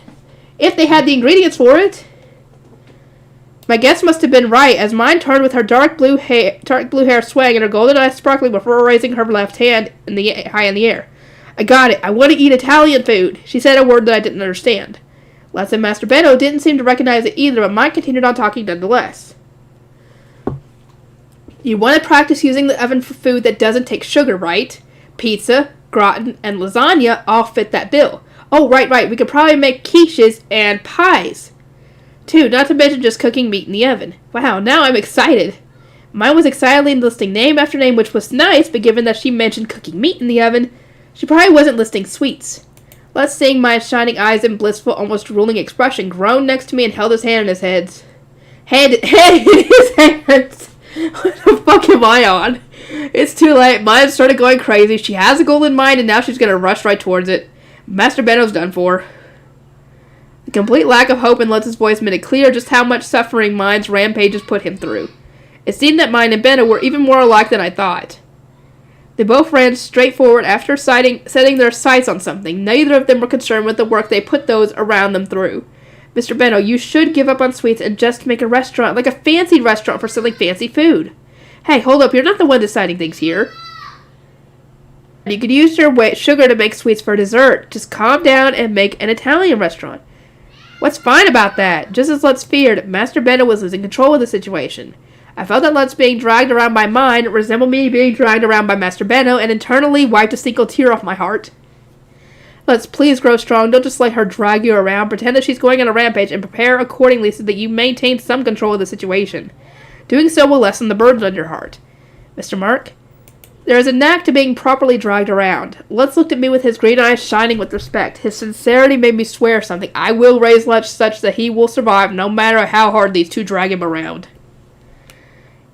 if they had the ingredients for it. My guess must have been right, as mine turned with her dark blue hair swaying and her golden eyes sparkling before raising her left hand high in the air. I got it. I want to eat Italian food. She said a word that I didn't understand. Les and Master Benno didn't seem to recognize it either, but mine continued on talking nonetheless. You want to practice using the oven for food that doesn't take sugar, right? Pizza, gratin, and lasagna all fit that bill. Oh, right. We could probably make quiches and pies, too, not to mention just cooking meat in the oven. Wow, now I'm excited. Mine was excitedly listing name after name, which was nice, but given that she mentioned cooking meat in the oven, she probably wasn't listing sweets. Les, seeing mine's shining eyes and blissful, almost drooling expression, groaned next to me and held his hand in his head. Hand in his hands. What the fuck am I on? It's too late. Mine started going crazy. She has a goal in mind, and now she's gonna rush right towards it. Master Benno's done for. The complete lack of hope in Lutz' voice made it clear just how much suffering mine's rampages put him through. It seemed that mine and Benno were even more alike than I thought. They both ran straight forward after setting their sights on something. Neither of them were concerned with the work they put those around them through. Mr. Benno, you should give up on sweets and just make a restaurant, like a fancy restaurant for selling fancy food. Hey, hold up, you're not the one deciding things here. You could use your sugar to make sweets for dessert. Just calm down and make an Italian restaurant. What's fine about that? Just as Lutz feared, Master Benno was losing control of the situation. I felt that Lutz being dragged around by mine resembled me being dragged around by Master Benno, and internally wiped a single tear off my heart. Let's please grow strong. Don't just let her drag you around. Pretend that she's going on a rampage and prepare accordingly so that you maintain some control of the situation. Doing so will lessen the burden on your heart. Mr. Mark, there is a knack to being properly dragged around. Lutz looked at me with his green eyes shining with respect. His sincerity made me swear something. I will raise Lutz such that he will survive no matter how hard these two drag him around.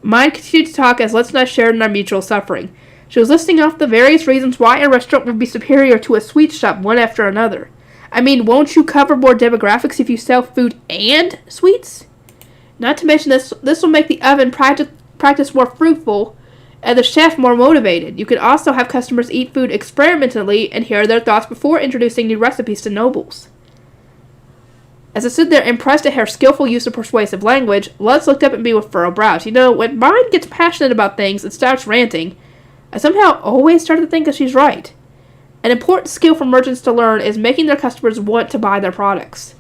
Mine continued to talk as Lutz and I shared in our mutual suffering. She was listing off the various reasons why a restaurant would be superior to a sweet shop one after another. I mean, won't you cover more demographics if you sell food and sweets? Not to mention this will make the oven practice more fruitful and the chef more motivated. You could also have customers eat food experimentally and hear their thoughts before introducing new recipes to nobles. As I stood there, impressed at her skillful use of persuasive language, Lutz looked up at me with furrowed brows. You know, when mine gets passionate about things and starts ranting, I somehow always start to think that she's right. An important skill for merchants to learn is making their customers want to buy their products.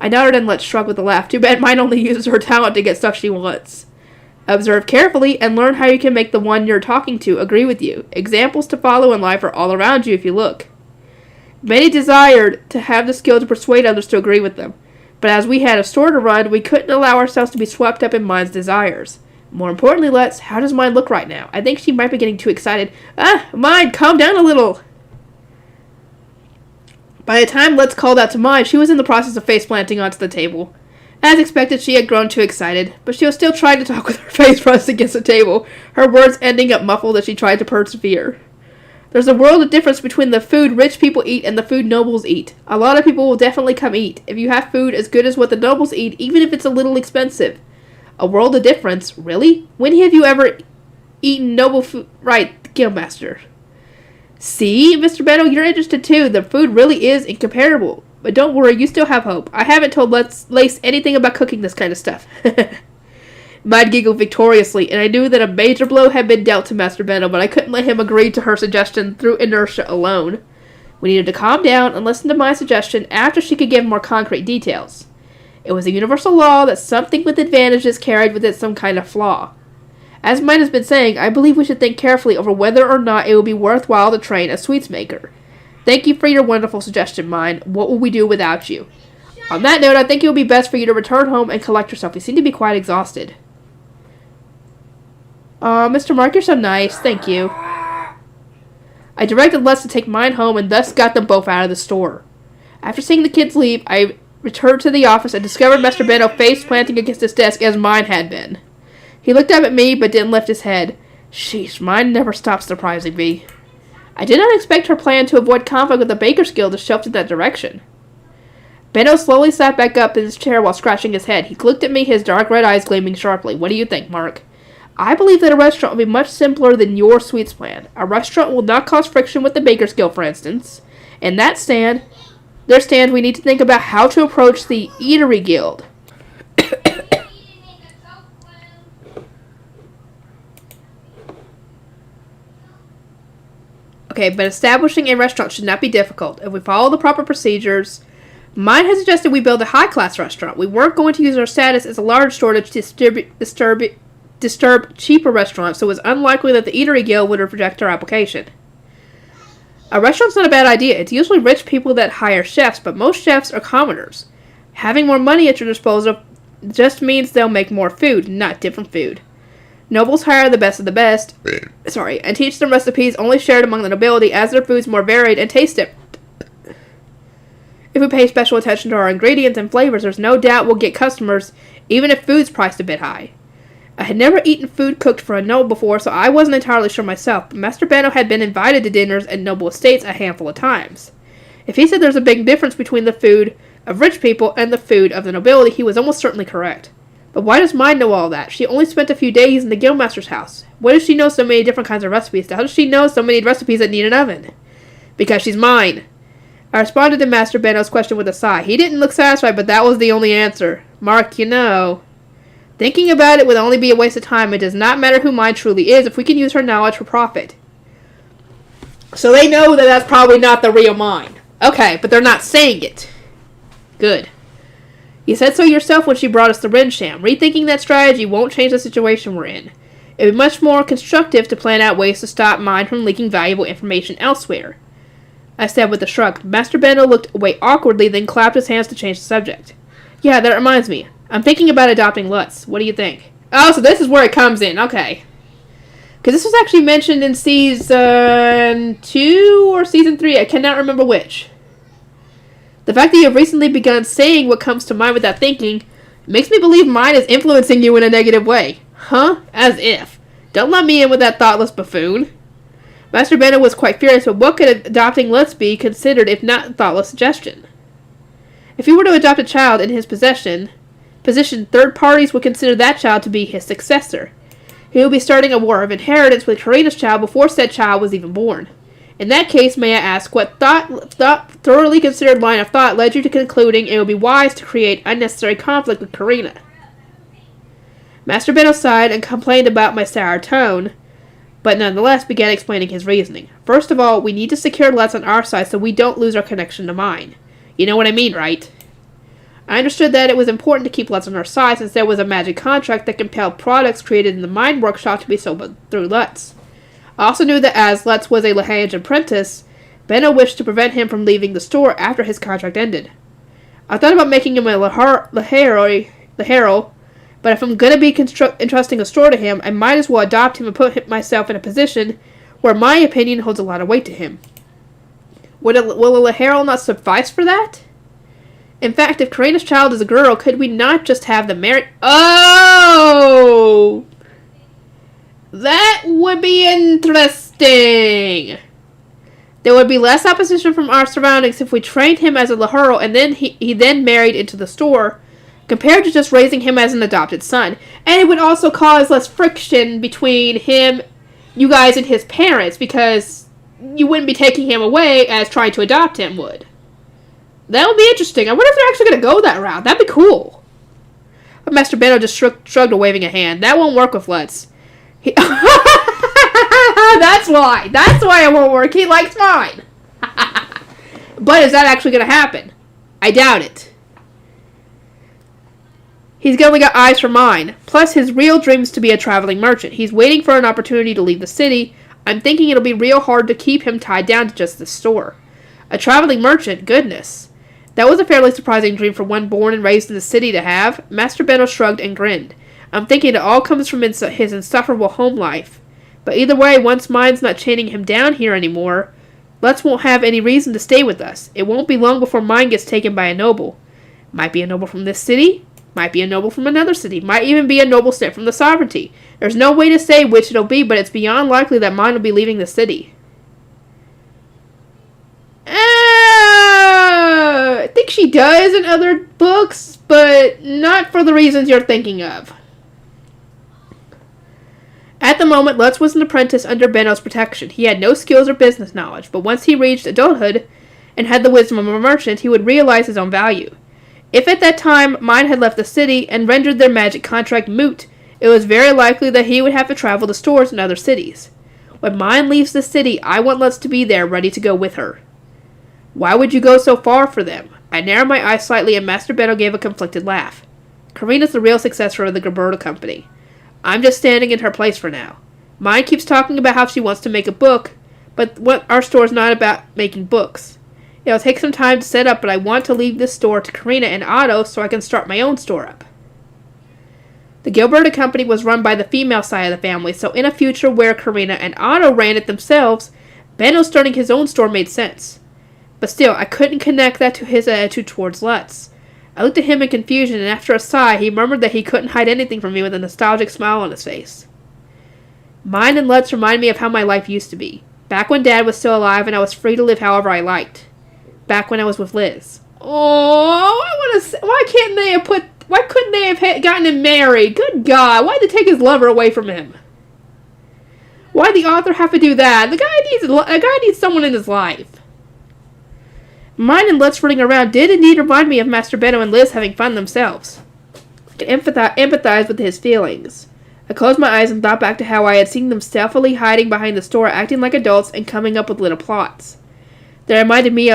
I nodded and Lutz shrugged with a laugh. Too bad mine only uses her talent to get stuff she wants. Observe carefully and learn how you can make the one you're talking to agree with you. Examples to follow in life are all around you if you look. Many desired to have the skill to persuade others to agree with them, but as we had a store to run, we couldn't allow ourselves to be swept up in mine's desires. More importantly, Lutz, how does mine look right now? I think she might be getting too excited. Mine, calm down a little. By the time Lutz called out to mine, she was in the process of face planting onto the table. As expected, she had grown too excited, but she was still trying to talk with her face pressed against the table, her words ending up muffled as she tried to persevere. There's a world of difference between the food rich people eat and the food nobles eat. A lot of people will definitely come eat if you have food as good as what the nobles eat, even if it's a little expensive. A world of difference? Really? When have you ever eaten noble food? Right, the Guildmaster. See, Mr. Benno, you're interested too. The food really is incomparable. But don't worry, you still have hope. I haven't told Lace anything about cooking this kind of stuff. Mine giggled victoriously, and I knew that a major blow had been dealt to Master Benno, but I couldn't let him agree to her suggestion through inertia alone. We needed to calm down and listen to my suggestion after she could give more concrete details. It was a universal law that something with advantages carried with it some kind of flaw. As mine has been saying, I believe we should think carefully over whether or not it would be worthwhile to train a sweets maker. Thank you for your wonderful suggestion, Mine. What will we do without you? On that note, I think it would be best for you to return home and collect yourself. You seem to be quite exhausted. Mr. Mark, you're so nice. Thank you. I directed Les to take mine home and thus got them both out of the store. After seeing the kids leave, I returned to the office and discovered Master Benno face planting against his desk as mine had been. He looked up at me but didn't lift his head. Sheesh, mine never stops surprising me. I did not expect her plan to avoid conflict with the Baker's Guild to shelf in that direction. Benno slowly sat back up in his chair while scratching his head. He looked at me, his dark red eyes gleaming sharply. What do you think, Mark? I believe that a restaurant will be much simpler than your sweets plan. A restaurant will not cause friction with the Baker's Guild, for instance. In that stand, we need to think about how to approach the Eatery Guild. Okay, but establishing a restaurant should not be difficult. If we follow the proper procedures, mine has suggested we build a high-class restaurant. We weren't going to use our status as a large store to disturb cheaper restaurants, so it was unlikely that the Eatery Guild would reject our application. A restaurant's not a bad idea. It's usually rich people that hire chefs, but most chefs are commoners. Having more money at your disposal just means they'll make more food, not different food. Nobles hire the best of the best, and teach them recipes only shared among the nobility as their food's more varied and taste different. If we pay special attention to our ingredients and flavors, there's no doubt we'll get customers, even if food's priced a bit high. I had never eaten food cooked for a noble before, so I wasn't entirely sure myself, but Master Benno had been invited to dinners at noble estates a handful of times. If he said there's a big difference between the food of rich people and the food of the nobility, he was almost certainly correct. But why does mine know all that? She only spent a few days in the Guildmaster's house. Why does she know so many different kinds of recipes? How does she know so many recipes that need an oven? Because she's mine. I responded to Master Benno's question with a sigh. He didn't look satisfied, but that was the only answer. Mark, you know, thinking about it would only be a waste of time. It does not matter who mine truly is if we can use her knowledge for profit. So they know that that's probably not the real mine. Okay, but they're not saying it. Good. You said so yourself when she brought us the Rinsham. Rethinking that strategy won't change the situation we're in. It would be much more constructive to plan out ways to stop mine from leaking valuable information elsewhere. I said with a shrug. Master Benno looked away awkwardly, then clapped his hands to change the subject. Yeah, that reminds me. I'm thinking about adopting Lutz. What do you think? Oh, so this is where it comes in. Okay. Because this was actually mentioned in Season 2 or Season 3. I cannot remember which. The fact that you have recently begun saying what comes to mind without thinking makes me believe mine is influencing you in a negative way. Huh? As if. Don't let me in with that thoughtless buffoon. Master Benno was quite furious, but what could adopting Lutz be considered if not a thoughtless suggestion? If he were to adopt a child in his position, third parties would consider that child to be his successor. He would be starting a war of inheritance with Karina's child before said child was even born. In that case, may I ask, what thoroughly considered line of thought led you to concluding it would be wise to create unnecessary conflict with Karina? Master Benno sighed and complained about my sour tone, but nonetheless began explaining his reasoning. First of all, we need to secure Lutz on our side so we don't lose our connection to mine. You know what I mean, right? I understood that it was important to keep Lutz on our side since there was a magic contract that compelled products created in the mine workshop to be sold through Lutz. I also knew that as Lutz was a Lehenge apprentice, Benno wished to prevent him from leaving the store after his contract ended. I thought about making him a Lehero, but if I'm going to be entrusting a store to him, I might as well adopt him and put myself in a position where my opinion holds a lot of weight to him. Will a Lehero not suffice for that? In fact, if Karina's child is a girl, could we not just have them married? Oh! That would be interesting! There would be less opposition from our surroundings if we trained him as a Lehero and then he then married into the store, compared to just raising him as an adopted son. And it would also cause less friction between him, you guys, and his parents, because you wouldn't be taking him away as trying to adopt him would. That would be interesting. I wonder if they're actually going to go that route. That'd be cool. But Master Benno just shrugged a waving a hand. That won't work with Lutz. That's why. That's why it won't work. He likes mine. But is that actually going to happen? I doubt it. He's only got eyes for mine. Plus, his real dream is to be a traveling merchant. He's waiting for an opportunity to leave the city. I'm thinking it'll be real hard to keep him tied down to just the store. A traveling merchant, goodness. That was a fairly surprising dream for one born and raised in the city to have. Master Benno shrugged and grinned. I'm thinking it all comes from his insufferable home life. But either way, once mine's not chaining him down here anymore, Lutz won't have any reason to stay with us. It won't be long before mine gets taken by a noble. Might be a noble from this city. Might be a noble from another city. Might even be a noble sent from the sovereignty. There's no way to say which it'll be, but it's beyond likely that mine will be leaving the city. I think she does in other books, but not for the reasons you're thinking of. At the moment, Lutz was an apprentice under Benno's protection. He had no skills or business knowledge, but once he reached adulthood and had the wisdom of a merchant, he would realize his own value. If at that time mine had left the city and rendered their magic contract moot, it was very likely that he would have to travel to stores in other cities. When mine leaves the city, I want Lutz to be there, ready to go with her. Why would you go so far for them? I narrowed my eyes slightly and Master Benno gave a conflicted laugh. Karina's the real successor of the Brotherhood company. I'm just standing in her place for now. Mine keeps talking about how she wants to make a book, but our store's not about making books. It'll take some time to set up, but I want to leave this store to Karina and Otto so I can start my own store up. The Gilberta company was run by the female side of the family, so in a future where Karina and Otto ran it themselves, Benno starting his own store made sense. But still, I couldn't connect that to his attitude towards Lutz. I looked at him in confusion, and after a sigh, he murmured that he couldn't hide anything from me with a nostalgic smile on his face. Mine and Lutz remind me of how my life used to be. Back when Dad was still alive and I was free to live however I liked. Back when I was with Liz. Oh, why couldn't they have gotten him married? Good God, why'd they take his lover away from him? Why'd the author have to do that? The guy needs someone in his life. Mine and Lutz running around did indeed remind me of Master Benno and Liz having fun themselves. I could empathize with his feelings. I closed my eyes and thought back to how I had seen them stealthily hiding behind the store, acting like adults and coming up with little plots. They reminded me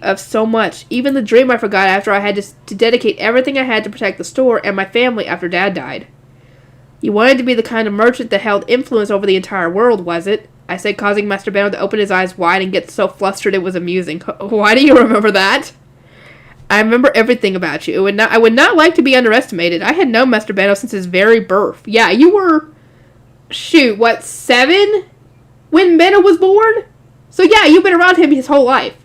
of so much, even the dream I forgot after I had to dedicate everything I had to protect the store and my family after Dad died. You wanted to be the kind of merchant that held influence over the entire world, was it? I said, causing Master Benno to open his eyes wide and get so flustered it was amusing. Why do you remember that? I remember everything about you. I would not like to be underestimated. I had known Master Benno since his very birth. Yeah, you were, 7? When Benno was born? So yeah, you've been around him his whole life.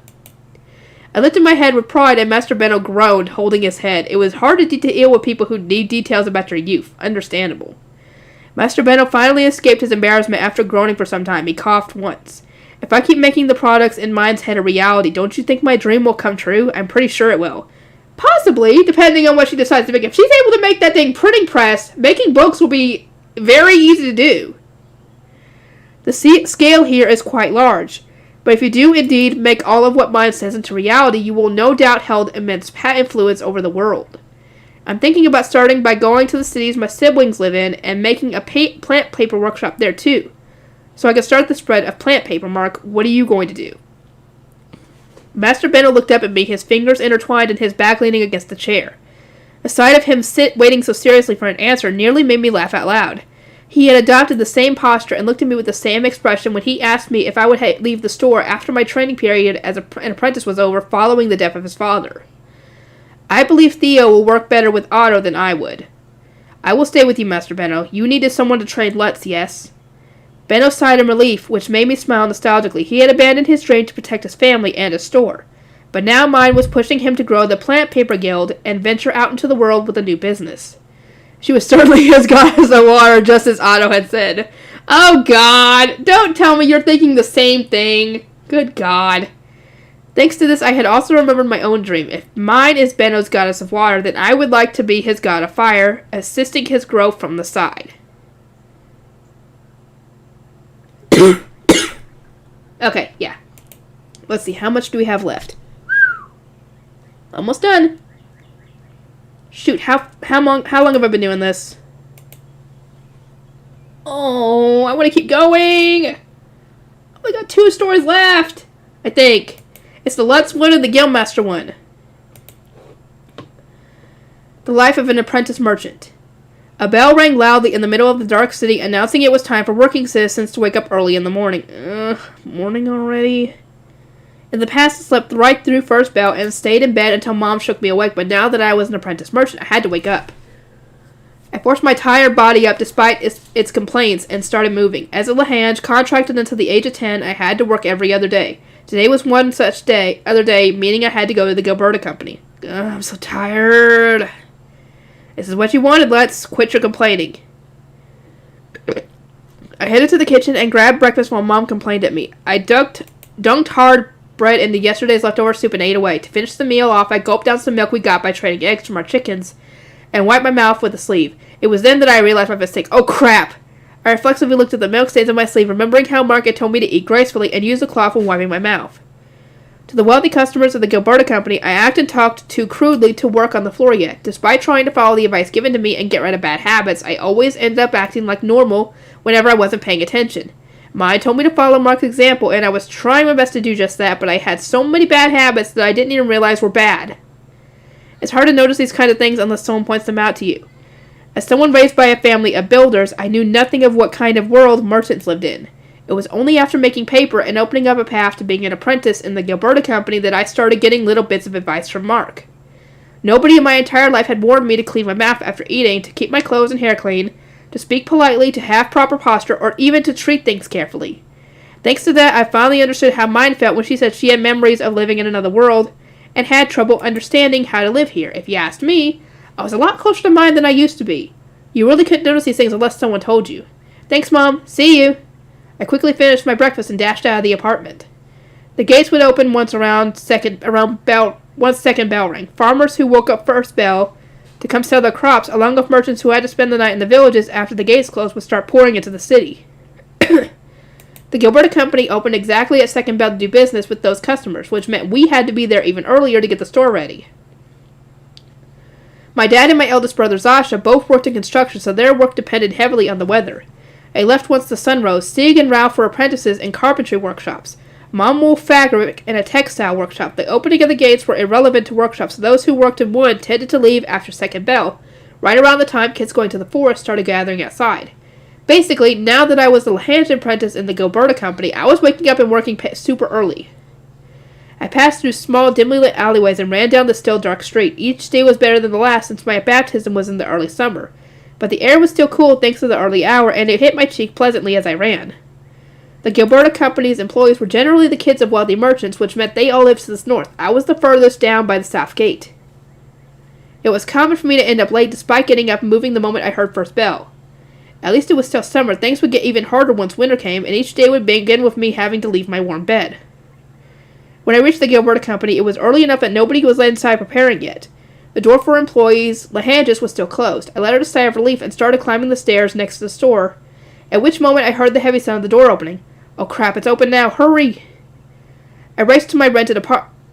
I lifted my head with pride and Master Benno groaned, holding his head. It was hard to deal with people who need details about your youth. Understandable. Master Benno finally escaped his embarrassment after groaning for some time. He coughed once. If I keep making the products in mine's head a reality, don't you think my dream will come true? I'm pretty sure it will. Possibly, depending on what she decides to make. If she's able to make that thing printing press, making books will be very easy to do. The scale here is quite large, but if you do indeed make all of what mine says into reality, you will no doubt hold immense influence over the world. I'm thinking about starting by going to the cities my siblings live in and making a plant paper workshop there too. So I can start the spread of plant paper. Mark, what are you going to do? Master Benno looked up at me, his fingers intertwined and his back leaning against the chair. The sight of him waiting so seriously for an answer nearly made me laugh out loud. He had adopted the same posture and looked at me with the same expression when he asked me if I would leave the store after my training period as an apprentice was over following the death of his father. I believe Theo will work better with Otto than I would. I will stay with you, Master Benno. You needed someone to train Lutz, yes? Benno sighed in relief, which made me smile nostalgically. He had abandoned his dream to protect his family and his store. But now mine was pushing him to grow the Plant Paper Guild and venture out into the world with a new business. She was certainly as goddess of water, just as Otto had said. Oh, God! Don't tell me you're thinking the same thing. Good God. Thanks to this, I had also remembered my own dream. If mine is Benno's goddess of water, then I would like to be his god of fire, assisting his growth from the side. Okay, yeah. Let's see, how much do we have left? Almost done. Shoot, how long have I been doing this? Oh, I want to keep going. I only got 2 stories left, I think. It's the Lutz one and the Guildmaster one. The life of an apprentice merchant. A bell rang loudly in the middle of the dark city, announcing it was time for working citizens to wake up early in the morning. Morning already? In the past, I slept right through first bell and stayed in bed until Mom shook me awake, but now that I was an apprentice merchant, I had to wake up. I forced my tired body up despite its complaints and started moving. As a Lahange, contracted until the age of 10, I had to work every other day. Today was one such other day, meaning I had to go to the Gilberta Company. I'm so tired. This is what you wanted, Lutz. Quit your complaining. I headed to the kitchen and grabbed breakfast while Mom complained at me. I dunked hard bread into yesterday's leftover soup and ate away. To finish the meal off, I gulped down some milk we got by trading eggs from our chickens and wiped my mouth with a sleeve. It was then that I realized my mistake. Oh, crap! I reflexively looked at the milk stains on my sleeve, remembering how Mark had told me to eat gracefully and use a cloth when wiping my mouth. To the wealthy customers of the Gilberta Company, I acted and talked too crudely to work on the floor yet. Despite trying to follow the advice given to me and get rid of bad habits, I always ended up acting like normal whenever I wasn't paying attention. Mine told me to follow Mark's example, and I was trying my best to do just that, but I had so many bad habits that I didn't even realize were bad. It's hard to notice these kind of things unless someone points them out to you. As someone raised by a family of builders, I knew nothing of what kind of world merchants lived in. It was only after making paper and opening up a path to being an apprentice in the Gilberta Company that I started getting little bits of advice from Mark. Nobody in my entire life had warned me to clean my mouth after eating, to keep my clothes and hair clean, to speak politely, to have proper posture, or even to treat things carefully. Thanks to that, I finally understood how mine felt when she said she had memories of living in another world and had trouble understanding how to live here. If you asked me, I was a lot closer to mine than I used to be. You really couldn't notice these things unless someone told you. Thanks, Mom. See you. I quickly finished my breakfast and dashed out of the apartment. The gates would open once second bell rang. Farmers who woke up first bell to come sell their crops, along with merchants who had to spend the night in the villages after the gates closed, would start pouring into the city. The Gilberta Company opened exactly at second bell to do business with those customers, which meant we had to be there even earlier to get the store ready. My dad and my eldest brother Zasha both worked in construction, so their work depended heavily on the weather. I left once the sun rose. Stig and Ralph were apprentices in carpentry workshops. Mom wove fabric in a textile workshop. The opening of the gates were irrelevant to workshops, so those who worked in wood tended to leave after second bell, right around the time kids going to the forest started gathering outside. Basically, now that I was the Lahange apprentice in the Gilberta Company, I was waking up and working super early. I passed through small, dimly lit alleyways and ran down the still dark street. Each day was better than the last since my baptism was in the early summer. But the air was still cool thanks to the early hour, and it hit my cheek pleasantly as I ran. The Gilberta Company's employees were generally the kids of wealthy merchants, which meant they all lived to the north. I was the furthest down by the south gate. It was common for me to end up late despite getting up and moving the moment I heard first bell. At least it was still summer. Things would get even harder once winter came, and each day would begin with me having to leave my warm bed. When I reached the Gilberta Company, it was early enough that nobody was inside preparing yet. The door for employees, Lehanges, was still closed. I let out a sigh of relief and started climbing the stairs next to the store, at which moment I heard the heavy sound of the door opening. Oh crap, it's open now, hurry! I raced to my rented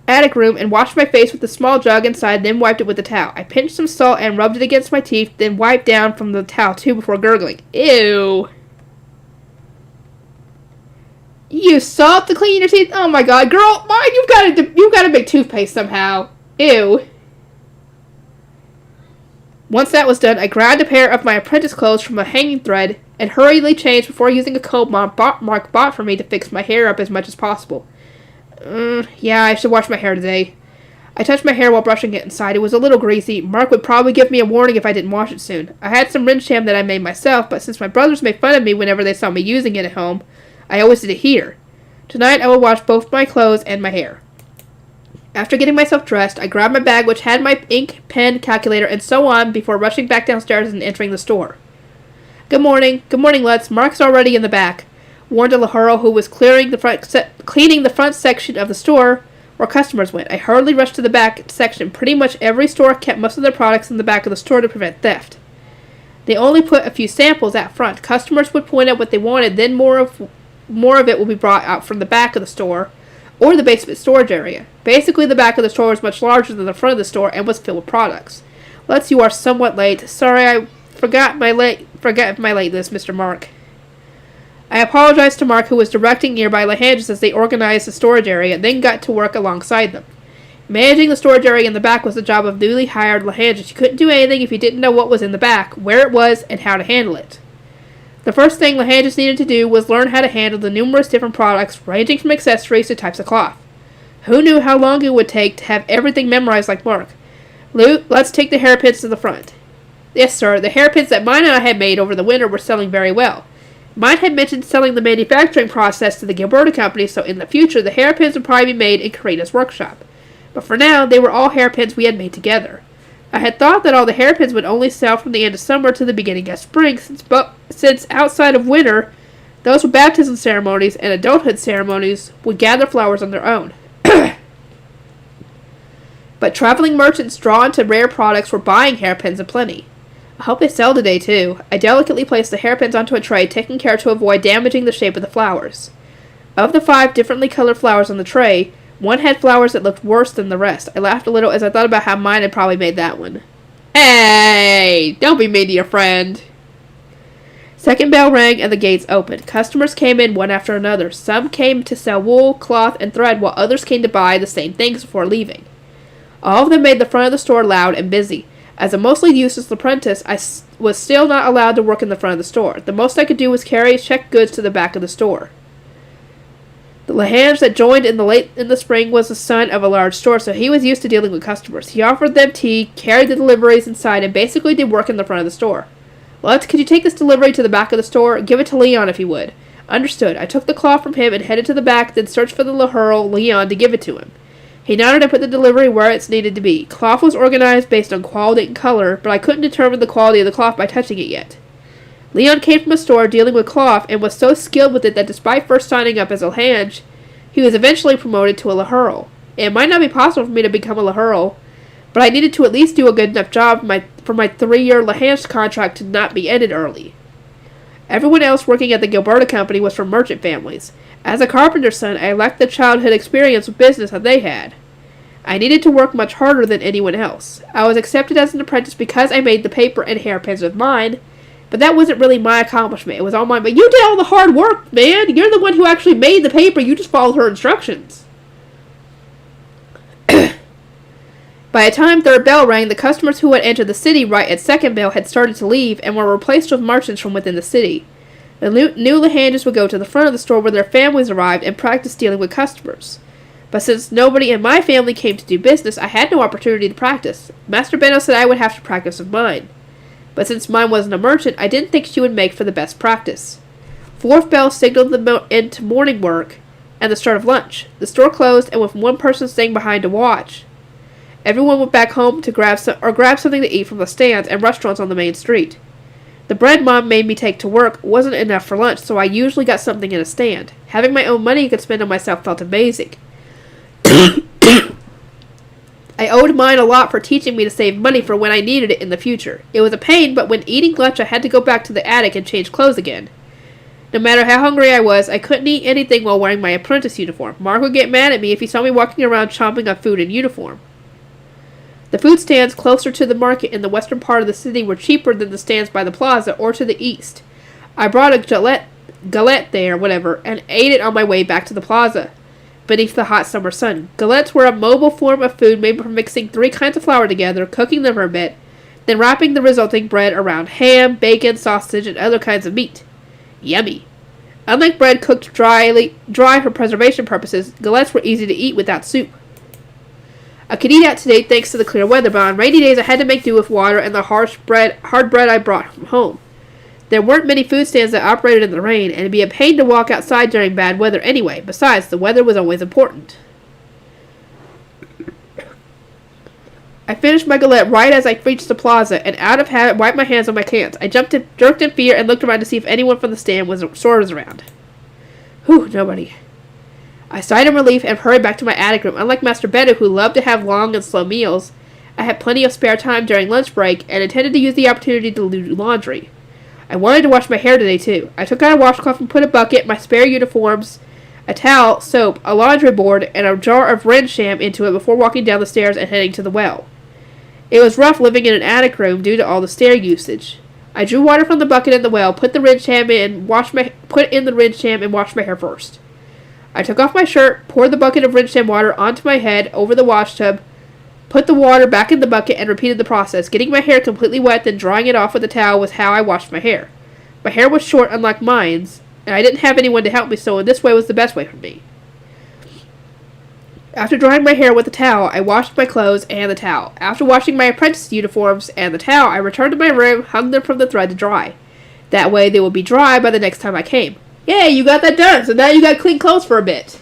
attic room and washed my face with the small jug inside, then wiped it with a towel. I pinched some salt and rubbed it against my teeth, then wiped down from the towel too before gurgling. Ew! You use salt to clean your teeth? Oh my god, girl, mine, you've got to make toothpaste somehow. Ew. Once that was done, I grabbed a pair of my apprentice clothes from a hanging thread and hurriedly changed before using a comb Mark bought for me to fix my hair up as much as possible. Yeah, I should wash my hair today. I touched my hair while brushing it inside. It was a little greasy. Mark would probably give me a warning if I didn't wash it soon. I had some rinse jam that I made myself, but since my brothers made fun of me whenever they saw me using it at home, I always did it here. Tonight I will wash both my clothes and my hair. After getting myself dressed, I grabbed my bag, which had my ink, pen, calculator, and so on, before rushing back downstairs and entering the store. Good morning, Lutz. Mark's already in the back, warned a Laharo who was cleaning the front section of the store where customers went. I hurriedly rushed to the back section. Pretty much every store kept most of their products in the back of the store to prevent theft. They only put a few samples out front. Customers would point out what they wanted, then more of it would be brought out from the back of the store or the basement storage area. Basically, the back of the store was much larger than the front of the store and was filled with products. Lutz, you are somewhat late. Sorry, I forgot my lateness, Mr. Mark. I apologized to Mark, who was directing nearby Lehanges as they organized the storage area, then got to work alongside them. Managing the storage area in the back was the job of newly hired Lehanges. You couldn't do anything if you didn't know what was in the back, where it was, and how to handle it. The first thing Lehanges needed to do was learn how to handle the numerous different products, ranging from accessories to types of cloth. Who knew how long it would take to have everything memorized like Mark? Let's take the hairpins to the front. Yes, sir. The hairpins that mine and I had made over the winter were selling very well. Mine had mentioned selling the manufacturing process to the Gilberta company, so in the future the hairpins would probably be made in Karina's workshop. But for now, they were all hairpins we had made together. I had thought that all the hairpins would only sell from the end of summer to the beginning of spring, since outside of winter, those with baptism ceremonies and adulthood ceremonies would gather flowers on their own. But traveling merchants drawn to rare products were buying hairpins aplenty. I hope they sell today, too. I delicately placed the hairpins onto a tray, taking care to avoid damaging the shape of the flowers. Of the 5 differently colored flowers on the tray, one had flowers that looked worse than the rest. I laughed a little as I thought about how mine had probably made that one. Hey! Don't be mean to your friend! Second bell rang and the gates opened. Customers came in one after another. Some came to sell wool, cloth, and thread, while others came to buy the same things before leaving. All of them made the front of the store loud and busy. As a mostly useless apprentice, I was still not allowed to work in the front of the store. The most I could do was carry checked goods to the back of the store. The Lehanges that joined in the spring was the son of a large store, so he was used to dealing with customers. He offered them tea, carried the deliveries inside, and basically did work in the front of the store. Lutz, could you take this delivery to the back of the store? Give it to Leon if you would. Understood. I took the cloth from him and headed to the back, then searched for the Laharo, Leon, to give it to him. He nodded and put the delivery where it's needed to be. Cloth was organized based on quality and color, but I couldn't determine the quality of the cloth by touching it yet. Leon came from a store dealing with cloth and was so skilled with it that despite first signing up as a Lehange, he was eventually promoted to a Laharo. It might not be possible for me to become a Laharo, but I needed to at least do a good enough job for my 3-year Lehange contract to not be ended early. Everyone else working at the Gilberta company was from merchant families. As a carpenter's son, I lacked the childhood experience with business that they had. I needed to work much harder than anyone else. I was accepted as an apprentice because I made the paper and hairpins with mine, but that wasn't really my accomplishment. It was all mine. But you did all the hard work, man. You're the one who actually made the paper. You just followed her instructions. By the time third bell rang, the customers who had entered the city right at second bell had started to leave and were replaced with merchants from within the city. The new Lehanges would go to the front of the store where their families arrived and practice dealing with customers. But since nobody in my family came to do business, I had no opportunity to practice. Master Benno said I would have to practice with mine. But since mine wasn't a merchant, I didn't think she would make for the best practice. Fourth bell signaled the end to morning work and the start of lunch. The store closed, and with one person staying behind to watch, everyone went back home to grab something to eat from the stands and restaurants on the main street. The bread Mom made me take to work wasn't enough for lunch, so I usually got something in a stand. Having my own money I could spend on myself felt amazing. I owed mine a lot for teaching me to save money for when I needed it in the future. It was a pain, but when eating lunch I had to go back to the attic and change clothes again. No matter how hungry I was, I couldn't eat anything while wearing my apprentice uniform. Mark would get mad at me if he saw me walking around chomping on food in uniform. The food stands closer to the market in the western part of the city were cheaper than the stands by the plaza or to the east. I brought a galette there, whatever, and ate it on my way back to the plaza. Beneath the hot summer sun. Galettes were a mobile form of food made from mixing 3 kinds of flour together, cooking them for a bit, then wrapping the resulting bread around ham, bacon, sausage, and other kinds of meat. Yummy. Unlike bread cooked dry for preservation purposes, galettes were easy to eat without soup. I could eat out today thanks to the clear weather, but on rainy days I had to make do with water and the hard bread I brought from home. There weren't many food stands that operated in the rain, and it'd be a pain to walk outside during bad weather anyway. Besides, the weather was always important. I finished my galette right as I reached the plaza, and out of habit wiped my hands on my cans. I jerked in fear and looked around to see if anyone from the stand was around. Whew, nobody. I sighed in relief and hurried back to my attic room. Unlike Master Benno, who loved to have long and slow meals, I had plenty of spare time during lunch break and intended to use the opportunity to do laundry. I wanted to wash my hair today, too. I took out a washcloth and put a bucket, my spare uniforms, a towel, soap, a laundry board, and a jar of rinse sham into it before walking down the stairs and heading to the well. It was rough living in an attic room due to all the stair usage. I drew water from the bucket in the well, put in the rinse sham, and washed my hair first. I took off my shirt, poured the bucket of rinse sham water onto my head over the wash tub, put the water back in the bucket, and repeated the process. Getting my hair completely wet, then drying it off with a towel was how I washed my hair. My hair was short, unlike mine's, and I didn't have anyone to help me, so in this way was the best way for me. After drying my hair with the towel, I washed my clothes and the towel. After washing my apprentice uniforms and the towel, I returned to my room, hung them from the thread to dry. That way they would be dry by the next time I came. Yay, you got that done, so now you got clean clothes for a bit.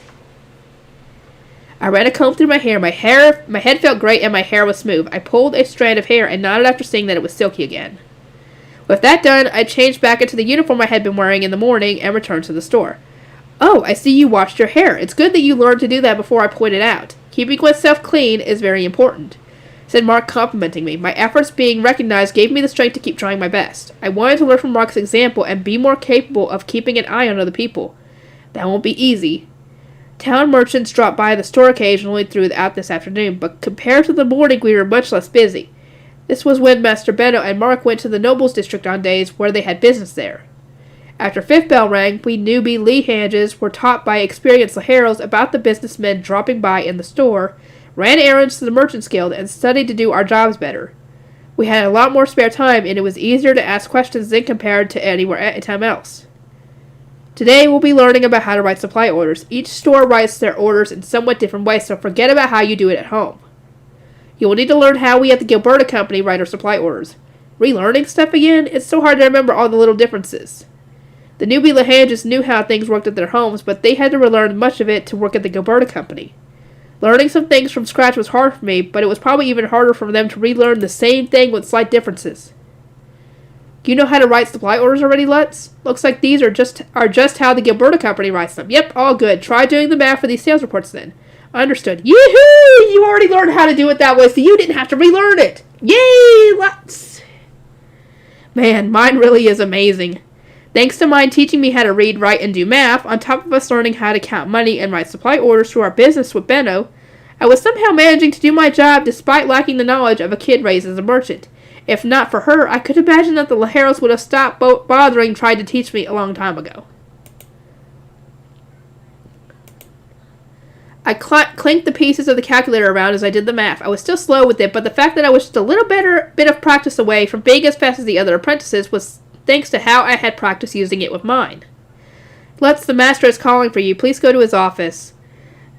I ran a comb through my hair. My head felt great and my hair was smooth. I pulled a strand of hair and nodded after seeing that it was silky again. With that done, I changed back into the uniform I had been wearing in the morning and returned to the store. Oh, I see you washed your hair. It's good that you learned to do that before I pointed out. Keeping oneself clean is very important, said Mark, complimenting me. My efforts being recognized gave me the strength to keep trying my best. I wanted to learn from Mark's example and be more capable of keeping an eye on other people. That won't be easy. Town merchants dropped by the store occasionally throughout this afternoon, but compared to the morning we were much less busy. This was when Master Benno and Mark went to the Nobles District on days where they had business there. After fifth bell rang, we newbie Lehanges were taught by experienced Laharos about the businessmen dropping by in the store, ran errands to the Merchants Guild, and studied to do our jobs better. We had a lot more spare time, and it was easier to ask questions than compared to anywhere time else. Today we'll be learning about how to write supply orders. Each store writes their orders in somewhat different ways, so forget about how you do it at home. You will need to learn how we at the Gilberta Company write our supply orders. Relearning stuff again? It's so hard to remember all the little differences. The newbie Lahanges knew how things worked at their homes, but they had to relearn much of it to work at the Gilberta Company. Learning some things from scratch was hard for me, but it was probably even harder for them to relearn the same thing with slight differences. You know how to write supply orders already, Lutz? Looks like these are just how the Gilberta Company writes them. Yep, all good. Try doing the math for these sales reports then. Understood. Yoo-hoo! You already learned how to do it that way, so you didn't have to relearn it. Yay, Lutz! Man, mine really is amazing. Thanks to mine teaching me how to read, write, and do math, on top of us learning how to count money and write supply orders through our business with Benno, I was somehow managing to do my job despite lacking the knowledge of a kid raised as a merchant. If not for her, I could imagine that the Laharos would have stopped bothering trying to teach me a long time ago. I clinked the pieces of the calculator around as I did the math. I was still slow with it, but the fact that I was just a little bit of practice away from being as fast as the other apprentices was thanks to how I had practiced using it with mine. Lutz, the master is calling for you. Please go to his office.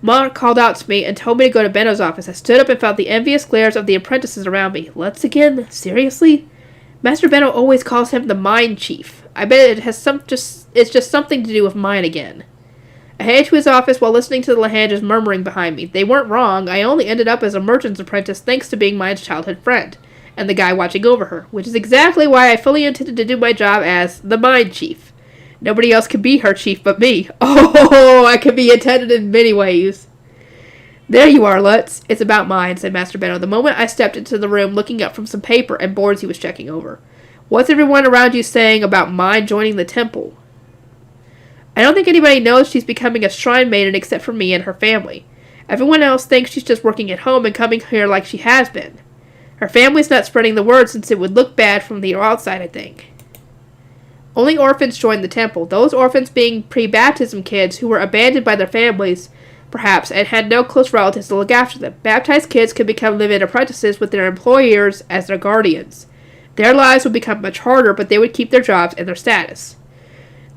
Mark called out to me and told me to go to Benno's office. I stood up and felt the envious glares of the apprentices around me. Lutz again? Seriously? Master Benno always calls him the mine chief. I bet it's just something to do with mine again. I headed to his office while listening to the Lahanges murmuring behind me. They weren't wrong. I only ended up as a merchant's apprentice thanks to being mine's childhood friend, and the guy watching over her, which is exactly why I fully intended to do my job as the mine chief. Nobody else could be her chief but me. Oh, I could be intended in many ways. There you are, Lutz. It's about mine, said Master Benno the moment I stepped into the room looking up from some paper and boards he was checking over. What's everyone around you saying about mine joining the temple? I don't think anybody knows she's becoming a shrine maiden except for me and her family. Everyone else thinks she's just working at home and coming here like she has been. Her family's not spreading the word since it would look bad from the outside, I think. Only orphans join the temple, those orphans being pre-baptism kids who were abandoned by their families, perhaps, and had no close relatives to look after them. Baptized kids could become live-in apprentices with their employers as their guardians. Their lives would become much harder, but they would keep their jobs and their status.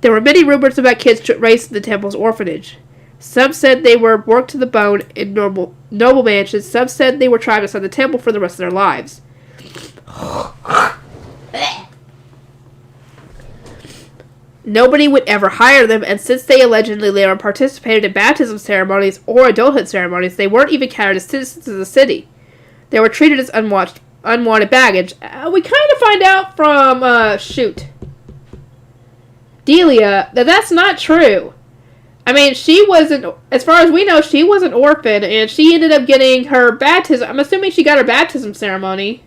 There were many rumors about kids raised in the temple's orphanage. Some said they were worked to the bone in noble mansions. Some said they were tried outside the temple for the rest of their lives. Nobody would ever hire them, and since they allegedly never participated in baptism ceremonies or adulthood ceremonies, they weren't even counted as citizens of the city. They were treated as unwanted baggage. We kind of find out from, Delia, that's not true. I mean, she wasn't, as far as we know, she was an orphan, and she ended up getting her baptism. I'm assuming she got her baptism ceremony,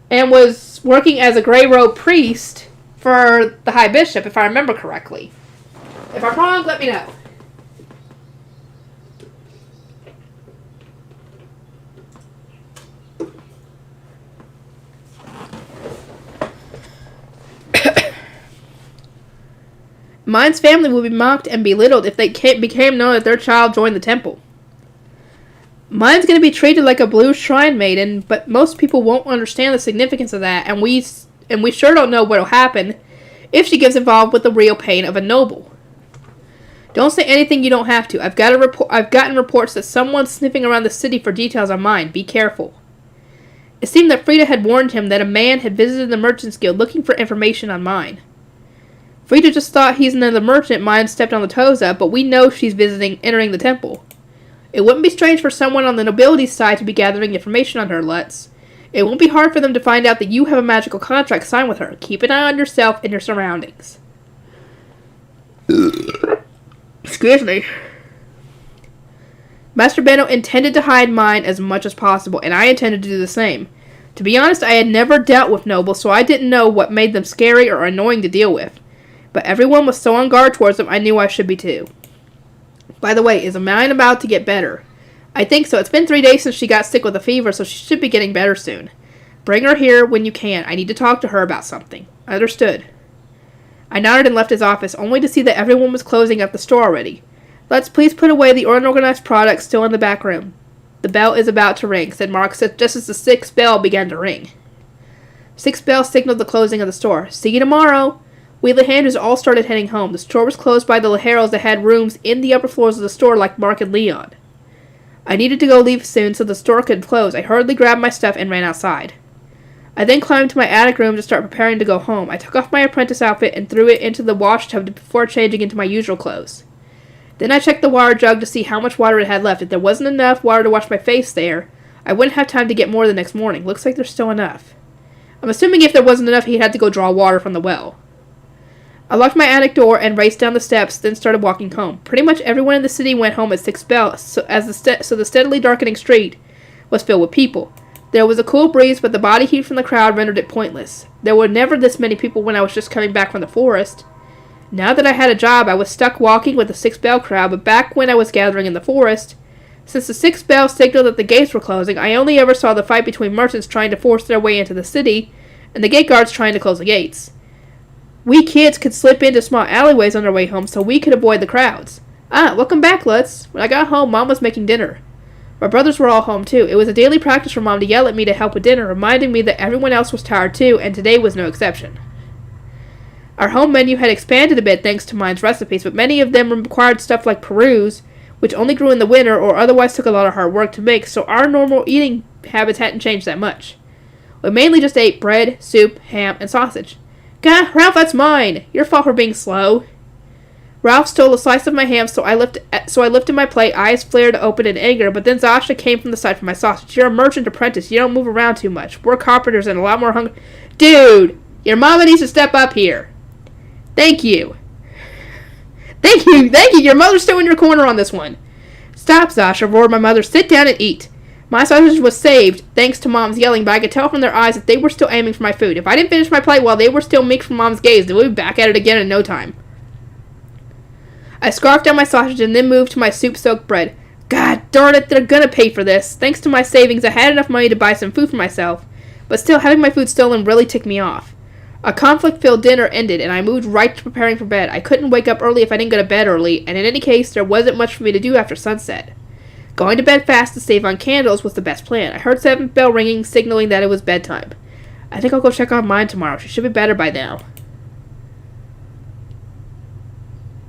and was working as a gray robe priest for the High Bishop, if I remember correctly. If I'm wrong, let me know. Mine's family would be mocked and belittled if they became known that their child joined the temple. Mine's going to be treated like a blue shrine maiden, but most people won't understand the significance of that, and we sure don't know what'll happen if she gets involved with the real pain of a noble. Don't say anything you don't have to. I've gotten reports that someone's sniffing around the city for details on mine. Be careful. It seemed that Frida had warned him that a man had visited the Merchant's Guild looking for information on mine. Frida just thought he's another merchant mine stepped on the toes of, but we know she's entering the temple. It wouldn't be strange for someone on the nobility side to be gathering information on her, Lutz. It won't be hard for them to find out that you have a magical contract signed with her. Keep an eye on yourself and your surroundings. Excuse me. Master Benno intended to hide mine as much as possible, and I intended to do the same. To be honest, I had never dealt with nobles, so I didn't know what made them scary or annoying to deal with. But everyone was so on guard towards them, I knew I should be too. By the way, is mine about to get better? I think so. It's been 3 days since she got sick with a fever, so she should be getting better soon. Bring her here when you can. I need to talk to her about something. Understood. I nodded and left his office, only to see that everyone was closing up the store already. Let's please put away the unorganized products still in the back room. The bell is about to ring, said Mark, just as the 6th bell began to ring. 6th bell signaled the closing of the store. See you tomorrow. We Lehanders all started heading home. The store was closed by the Leharos that had rooms in the upper floors of the store like Mark and Leon. I needed to go leave soon so the store could close. I hurriedly grabbed my stuff and ran outside. I then climbed to my attic room to start preparing to go home. I took off my apprentice outfit and threw it into the wash tub before changing into my usual clothes. Then I checked the water jug to see how much water it had left. If there wasn't enough water to wash my face there, I wouldn't have time to get more the next morning. Looks like there's still enough. I'm assuming if there wasn't enough, he had to go draw water from the well. I locked my attic door and raced down the steps, then started walking home. Pretty much everyone in the city went home at 6 bells, so the steadily darkening street was filled with people. There was a cool breeze, but the body heat from the crowd rendered it pointless. There were never this many people when I was just coming back from the forest. Now that I had a job, I was stuck walking with the 6 bell crowd, but back when I was gathering in the forest, since the 6 bell signaled that the gates were closing, I only ever saw the fight between merchants trying to force their way into the city, and the gate guards trying to close the gates. We kids could slip into small alleyways on our way home so we could avoid the crowds. Welcome back, Lutz. When I got home, Mom was making dinner. My brothers were all home, too. It was a daily practice for Mom to yell at me to help with dinner, reminding me that everyone else was tired, too, and today was no exception. Our home menu had expanded a bit thanks to mine's recipes, but many of them required stuff like peruse, which only grew in the winter or otherwise took a lot of hard work to make, so our normal eating habits hadn't changed that much. We mainly just ate bread, soup, ham, and sausage. Gah, Ralph, that's mine! Your fault for being slow. Ralph stole a slice of my ham, so I lifted my plate, eyes flared open in anger, but then Zasha came from the side for my sausage. You're a merchant apprentice. You don't move around too much. We're carpenters and a lot more hungry. Dude! Your mama needs to step up here. Thank you. Thank you. Your mother's still in your corner on this one. Stop, Sasha, roared my mother. Sit down and eat. My sausage was saved, thanks to Mom's yelling, but I could tell from their eyes that they were still aiming for my food. If I didn't finish my plate while they were still meek from Mom's gaze, they would be back at it again in no time. I scarfed down my sausage and then moved to my soup-soaked bread. God darn it, they're gonna pay for this. Thanks to my savings, I had enough money to buy some food for myself, but still, having my food stolen really ticked me off. A conflict-filled dinner ended, and I moved right to preparing for bed. I couldn't wake up early if I didn't go to bed early, and in any case, there wasn't much for me to do after sunset. Going to bed fast to save on candles was the best plan. I heard 7th bell ringing, signaling that it was bedtime. I think I'll go check on mine tomorrow. She should be better by now.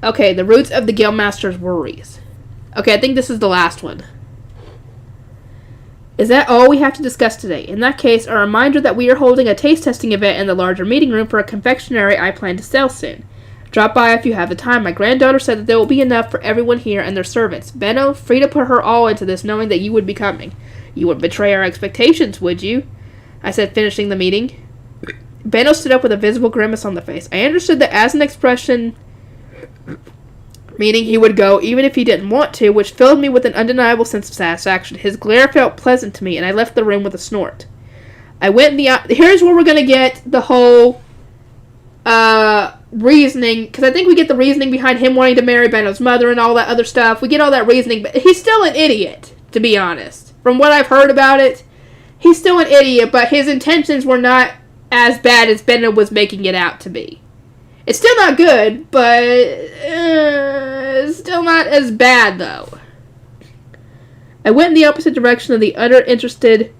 Okay, the roots of the Guildmaster's worries. Okay, I think this is the last one. Is that all we have to discuss today? In that case, a reminder that we are holding a taste testing event in the larger meeting room for a confectionery I plan to sell soon. Drop by if you have the time. My granddaughter said that there will be enough for everyone here and their servants. Benno, Frida put her all into this, knowing that you would be coming. You wouldn't betray our expectations, would you? I said, finishing the meeting. Benno stood up with a visible grimace on the face. I understood that as an expression, meaning he would go, even if he didn't want to, which filled me with an undeniable sense of satisfaction. His glare felt pleasant to me, and I left the room with a snort. I went in the... Here's where we're going to get the whole, reasoning, because I think we get the reasoning behind him wanting to marry Benno's mother and all that other stuff. We get all that reasoning, but he's still an idiot, to be honest. From what I've heard about it, he's still an idiot, but his intentions were not as bad as Benno was making it out to be. It's still not good, but it's still not as bad, though. I went in the opposite direction of the uninterested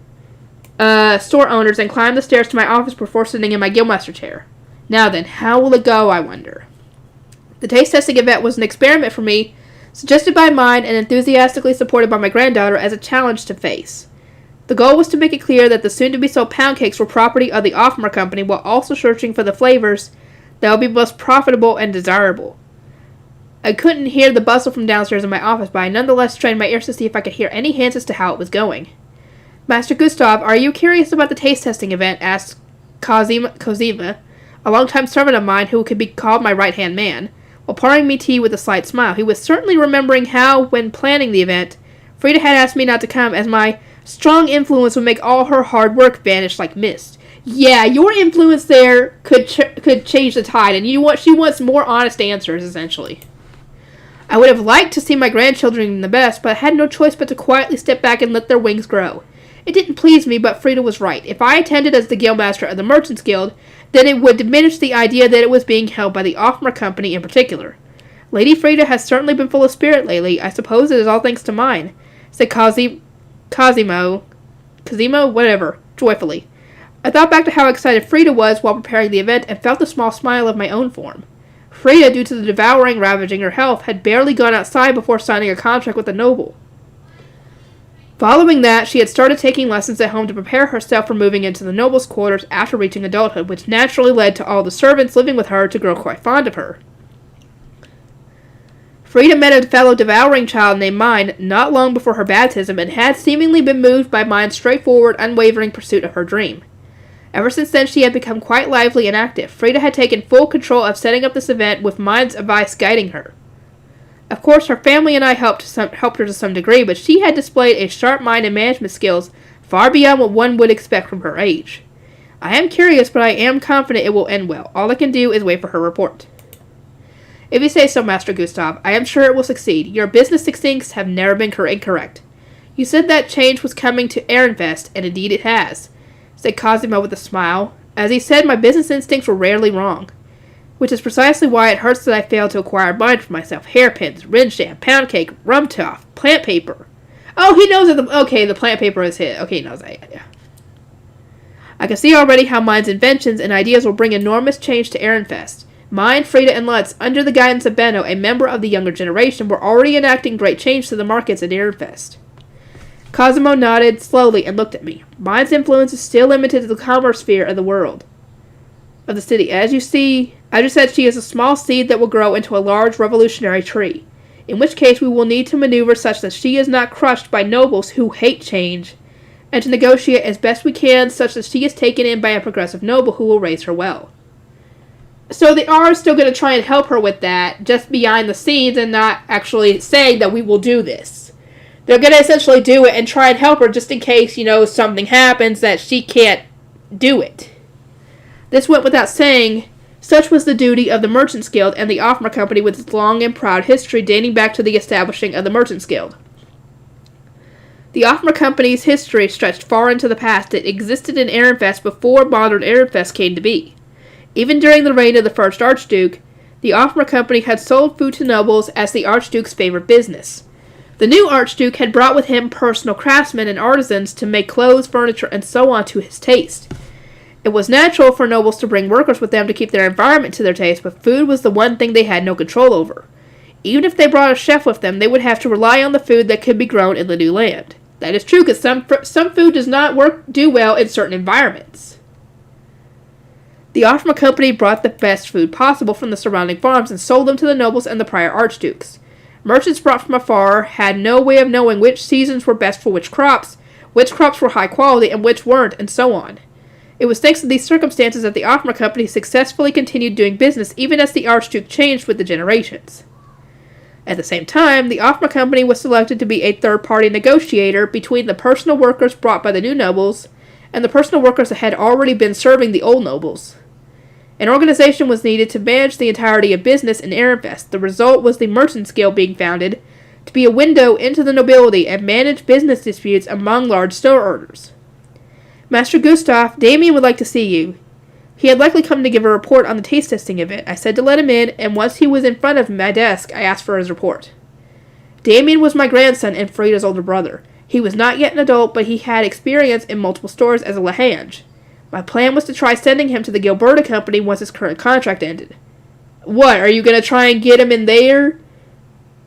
store owners and climbed the stairs to my office before sitting in my Guildmaster chair. Now then, how will it go, I wonder? The taste testing event was an experiment for me, suggested by mine and enthusiastically supported by my granddaughter as a challenge to face. The goal was to make it clear that the soon-to-be-sold pound cakes were property of the Offmer Company while also searching for the flavors that would be most profitable and desirable. I couldn't hear the bustle from downstairs in my office, but I nonetheless strained my ears to see if I could hear any hints as to how it was going. Master Gustav, are you curious about the taste testing event? Asked Cosima, a longtime servant of mine who could be called my right-hand man, while pouring me tea with a slight smile. He was certainly remembering how, when planning the event, Frida had asked me not to come, as my strong influence would make all her hard work vanish like mist. Yeah, your influence there could change the tide, and she wants more honest answers, essentially. I would have liked to see my grandchildren in the best, but I had no choice but to quietly step back and let their wings grow. It didn't please me, but Frida was right. If I attended as the Guildmaster of the Merchants Guild, then it would diminish the idea that it was being held by the Offmer Company in particular. Lady Frida has certainly been full of spirit lately. I suppose it is all thanks to mine, said Cosimo, whatever, joyfully. I thought back to how excited Frida was while preparing the event and felt a small smile of my own form. Frida, due to the devouring ravaging her health, had barely gone outside before signing a contract with a noble. Following that, she had started taking lessons at home to prepare herself for moving into the noble's quarters after reaching adulthood, which naturally led to all the servants living with her to grow quite fond of her. Frida met a fellow devouring child named Mine not long before her baptism and had seemingly been moved by Mine's straightforward, unwavering pursuit of her dream. Ever since then, she had become quite lively and active. Frida had taken full control of setting up this event, with Mine's advice guiding her. Of course, her family and I helped her to some degree, but she had displayed a sharp mind and management skills far beyond what one would expect from her age. I am curious, but I am confident it will end well. All I can do is wait for her report. If you say so, Master Gustav, I am sure it will succeed. Your business instincts have never been incorrect. You said that change was coming to Ehrenfest, and indeed it has, said Cosimo with a smile. As he said, my business instincts were rarely wrong, which is precisely why it hurts that I failed to acquire mine for myself. Hairpins, rinsham, pound cake, rum toff, plant paper. Oh, he knows that the plant paper is his. Okay, he knows that, yeah. I can see already how Mine's inventions and ideas will bring enormous change to Ehrenfest. Mine, Frida, and Lutz, under the guidance of Benno, a member of the younger generation, were already enacting great change to the markets at Ehrenfest. Cosimo nodded slowly and looked at me. Mine's influence is still limited to the commerce sphere of the world, of the city. As you see, I just said she is a small seed that will grow into a large revolutionary tree, in which case we will need to maneuver such that she is not crushed by nobles who hate change, and to negotiate as best we can such that she is taken in by a progressive noble who will raise her well. So they are still going to try and help her with that, just behind the scenes, and not actually saying that we will do this. they're going to essentially do it and try and help her just in case, something happens that she can't do it. This went without saying. Such was the duty of the Merchants Guild and the Offmer Company with its long and proud history dating back to the establishing of the Merchants Guild. The Offmer Company's history stretched far into the past. It existed in Ehrenfest before modern Ehrenfest came to be. Even during the reign of the first Archduke, the Offmer Company had sold food to nobles as the Archduke's favorite business. The new Archduke had brought with him personal craftsmen and artisans to make clothes, furniture, and so on to his taste. It was natural for nobles to bring workers with them to keep their environment to their taste, but food was the one thing they had no control over. Even if they brought a chef with them, they would have to rely on the food that could be grown in the new land. That is true, because some food does not do well in certain environments. The Offmer Company brought the best food possible from the surrounding farms and sold them to the nobles and the prior archdukes. Merchants brought from afar had no way of knowing which seasons were best for which crops were high quality and which weren't, and so on. It was thanks to these circumstances that the Offmer Company successfully continued doing business even as the Archduke changed with the generations. At the same time, the Offmer Company was selected to be a third-party negotiator between the personal workers brought by the new nobles and the personal workers that had already been serving the old nobles. An organization was needed to manage the entirety of business in Ehrenfest. The result was the Merchants Guild being founded to be a window into the nobility and manage business disputes among large store owners. Master Gustav, Damien would like to see you. He had likely come to give a report on the taste testing event. I said to let him in, and once he was in front of my desk, I asked for his report. Damien was my grandson and Frida's older brother. He was not yet an adult, but he had experience in multiple stores as a Lahange. My plan was to try sending him to the Gilberta Company once his current contract ended. What, are you going to try and get him in there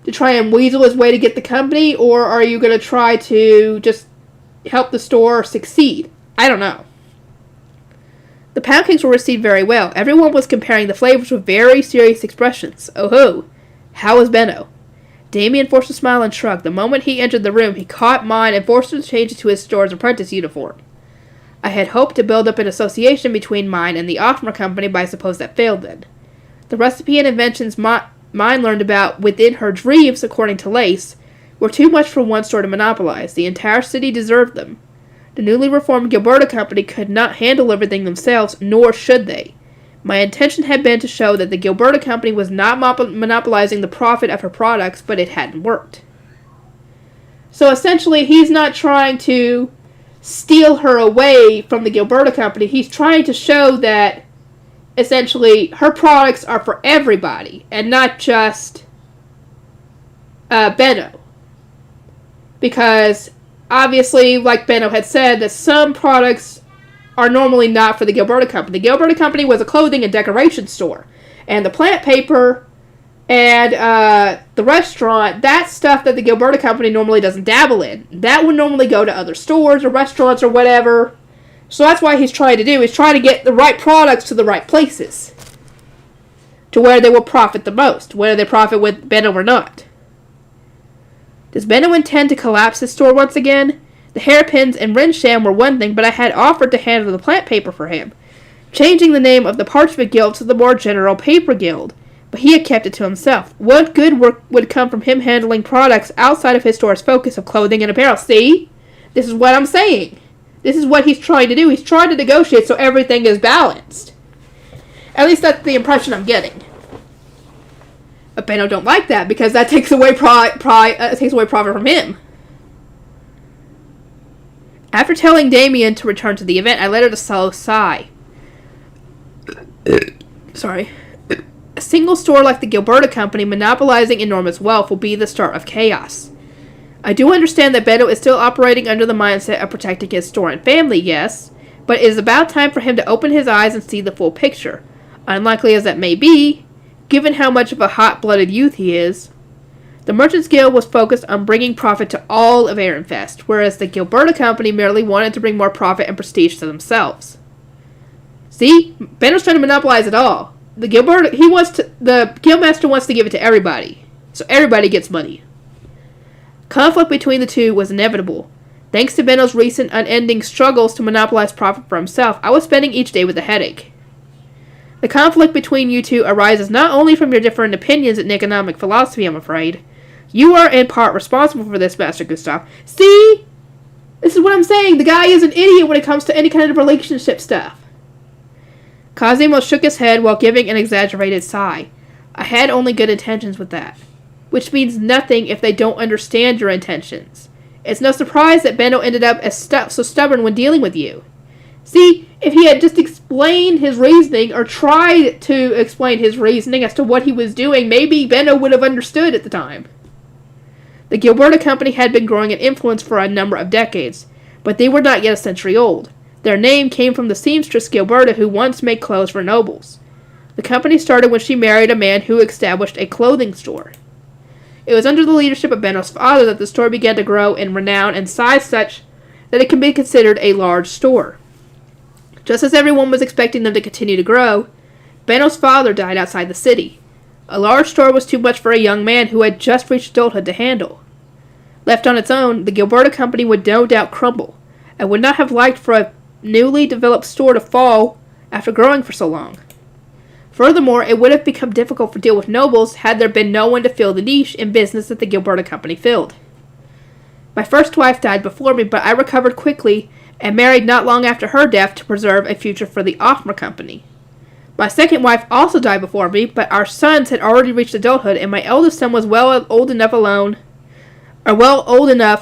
to try and weasel his way to get the company, or are you going to try to just help the store succeed? I don't know. The pound cakes were received very well. Everyone was comparing the flavors with very serious expressions. Oh ho! How was Benno? Damien forced a smile and shrugged. The moment he entered the room, he caught mine and forced him to change it to his store's apprentice uniform. I had hoped to build up an association between mine and the Offmer Company, but I suppose that failed then. The recipe and inventions mine learned about within her dreams, according to Lace, were too much for one store to monopolize. The entire city deserved them. The newly reformed Gilberta Company could not handle everything themselves, nor should they. My intention had been to show that the Gilberta Company was not monopolizing the profit of her products, but it hadn't worked. So essentially, he's not trying to steal her away from the Gilberta Company. He's trying to show that essentially her products are for everybody and not just Benno. Because obviously, like Benno had said, that some products are normally not for the Gilberta Company. The Gilberta Company was a clothing and decoration store. And the plant paper and the restaurant, that's stuff that the Gilberta Company normally doesn't dabble in. That would normally go to other stores or restaurants or whatever. So that's why he's trying to do. He's trying to get the right products to the right places. To where they will profit the most. Whether they profit with Benno or not. Does Benno intend to collapse his store once again? The hairpins and Rensham were one thing, but I had offered to handle the plant paper for him, changing the name of the Parchment Guild to the more general Paper Guild, but he had kept it to himself. What good work would come from him handling products outside of his store's focus of clothing and apparel? See? This is what I'm saying. This is what he's trying to do. He's trying to negotiate so everything is balanced. At least that's the impression I'm getting. But Benno don't like that because that takes away profit from him. After telling Damien to return to the event, I let out a slow sigh. Sorry. A single store like the Gilberta Company monopolizing enormous wealth will be the start of chaos. I do understand that Benno is still operating under the mindset of protecting his store and family, yes, but it is about time for him to open his eyes and see the full picture. Unlikely as that may be, given how much of a hot-blooded youth he is. The Merchants Guild was focused on bringing profit to all of Ehrenfest, whereas the Gilberta Company merely wanted to bring more profit and prestige to themselves. See? Benno's trying to monopolize it all. The Guildmaster wants to give it to everybody, so everybody gets money. Conflict between the two was inevitable. Thanks to Benno's recent unending struggles to monopolize profit for himself, I was spending each day with a headache. The conflict between you two arises not only from your different opinions in economic philosophy, I'm afraid. You are in part responsible for this, Master Gustav. See? This is what I'm saying. The guy is an idiot when it comes to any kind of relationship stuff. Cosimo shook his head while giving an exaggerated sigh. I had only good intentions with that. Which means nothing if they don't understand your intentions. It's no surprise that Benno ended up so stubborn when dealing with you. See, if he had just explained his reasoning, or tried to explain his reasoning as to what he was doing, maybe Benno would have understood at the time. The Gilberta Company had been growing in influence for a number of decades, but they were not yet a century old. Their name came from the seamstress Gilberta who once made clothes for nobles. The company started when she married a man who established a clothing store. It was under the leadership of Benno's father that the store began to grow in renown and size such that it can be considered a large store. Just as everyone was expecting them to continue to grow, Benno's father died outside the city. A large store was too much for a young man who had just reached adulthood to handle. Left on its own, the Gilberta Company would no doubt crumble, and would not have liked for a newly developed store to fall after growing for so long. Furthermore, it would have become difficult to deal with nobles had there been no one to fill the niche in business that the Gilberta Company filled. My first wife died before me, but I recovered quickly and married not long after her death to preserve a future for the Offmer Company. My second wife also died before me, but our sons had already reached adulthood, and my eldest son was old enough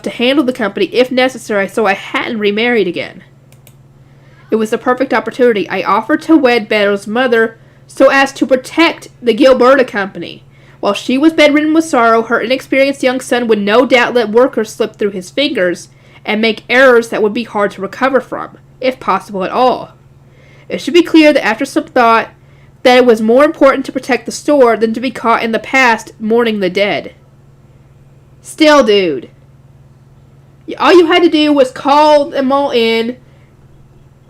to handle the company if necessary, so I hadn't remarried again. It was the perfect opportunity. I offered to wed Benno's mother so as to protect the Gilberta Company. While she was bedridden with sorrow, her inexperienced young son would no doubt let workers slip through his fingers and make errors that would be hard to recover from, if possible at all. It should be clear that after some thought, that it was more important to protect the store than to be caught in the past mourning the dead. Still, dude, all you had to do was call them all in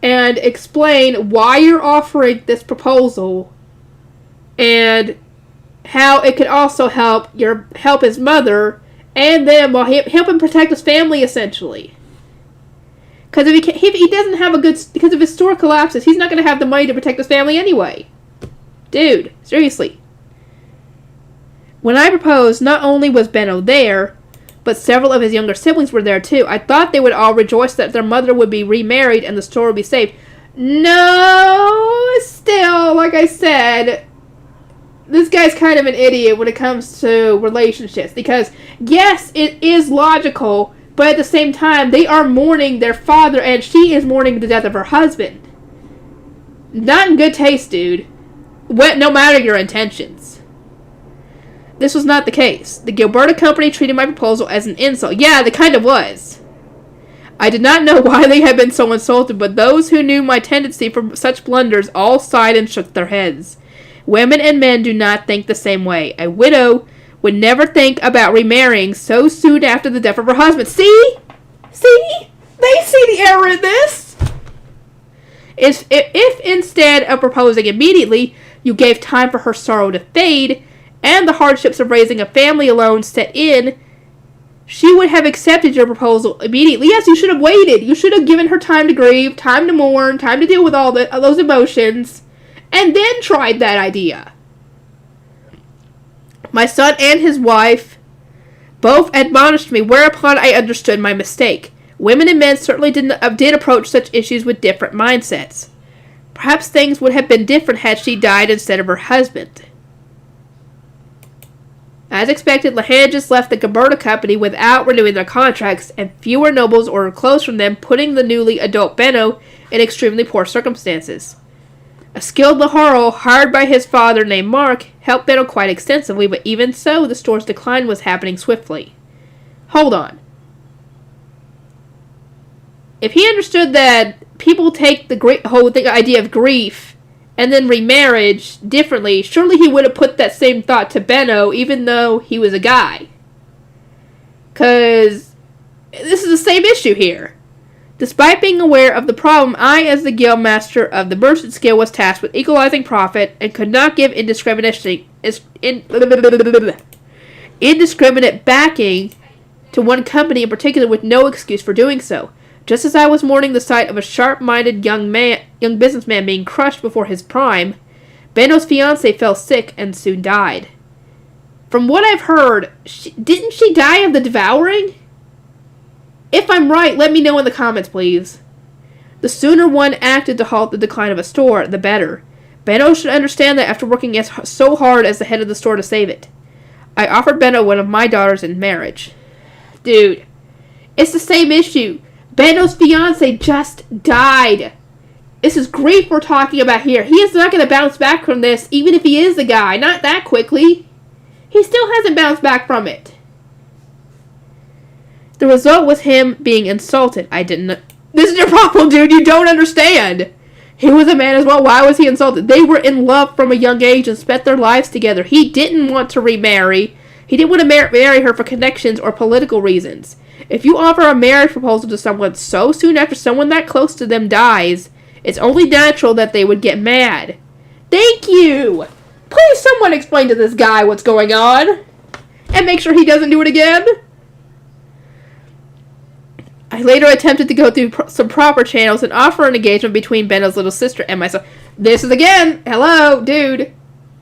and explain why you're offering this proposal and how it could also help his mother and them while help him protect his family, essentially. Because if he doesn't have because if his store collapses, he's not going to have the money to protect his family anyway. Dude, seriously. When I proposed, not only was Benno there, but several of his younger siblings were there too. I thought they would all rejoice that their mother would be remarried and the store would be safe. No, still, like I said, this guy's kind of an idiot when it comes to relationships. Because, yes, it is logical, but at the same time, they are mourning their father, and she is mourning the death of her husband. Not in good taste, dude. No matter your intentions. This was not the case. The Gilberta Company treated my proposal as an insult. Yeah, they kind of was. I did not know why they had been so insulted, but those who knew my tendency for such blunders all sighed and shook their heads. Women and men do not think the same way. A widow would never think about remarrying so soon after the death of her husband. See? See? They see the error in this. If instead of proposing immediately, you gave time for her sorrow to fade, and the hardships of raising a family alone set in, she would have accepted your proposal immediately. Yes, you should have waited. You should have given her time to grieve, time to mourn, time to deal with all those emotions, and then tried that idea. My son and his wife both admonished me, whereupon I understood my mistake. Women and men certainly did approach such issues with different mindsets. Perhaps things would have been different had she died instead of her husband. As expected, Lehanges left the Gilberta Company without renewing their contracts, and fewer nobles ordered clothes from them, putting the newly adult Benno in extremely poor circumstances. A skilled Laharo, hired by his father named Mark, helped Benno quite extensively, but even so, the store's decline was happening swiftly. Hold on. If he understood that people take the whole idea of grief and then remarriage differently, surely he would have put that same thought to Benno, even though he was a guy. Because this is the same issue here. Despite being aware of the problem, I, as the guild master of the merchant skill, was tasked with equalizing profit and could not give indiscriminate backing to one company in particular with no excuse for doing so. Just as I was mourning the sight of a sharp-minded young businessman being crushed before his prime, Benno's fiancée fell sick and soon died. From what I've heard, didn't she die of the devouring? If I'm right, let me know in the comments, please. The sooner one acted to halt the decline of a store, the better. Benno should understand that after working so hard as the head of the store to save it. I offered Benno one of my daughters in marriage. Dude, it's the same issue. Benno's fiancé just died. This is grief we're talking about here. He is not going to bounce back from this, even if he is the guy. Not that quickly. He still hasn't bounced back from it. The result was him being insulted. I didn't... This is your problem, dude. You don't understand. He was a man as well. Why was he insulted? They were in love from a young age and spent their lives together. He didn't want to remarry. He didn't want to marry her for connections or political reasons. If you offer a marriage proposal to someone so soon after someone that close to them dies, it's only natural that they would get mad. Thank you! Please someone explain to this guy what's going on. And make sure he doesn't do it again. I later attempted to go through some proper channels and offer an engagement between Benno's little sister and myself. This is again, hello, dude.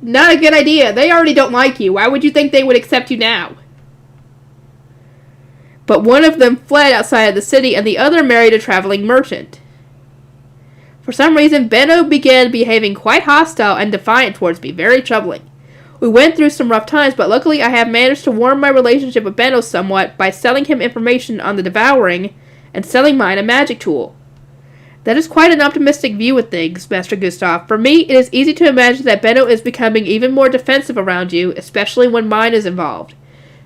Not a good idea. They already don't like you. Why would you think they would accept you now? But one of them fled outside of the city and the other married a traveling merchant. For some reason, Benno began behaving quite hostile and defiant towards me. Very troubling. We went through some rough times, but luckily I have managed to warm my relationship with Benno somewhat by selling him information on the devouring and selling mine a magic tool. That is quite an optimistic view of things, Master Gustav. For me, it is easy to imagine that Benno is becoming even more defensive around you, especially when mine is involved,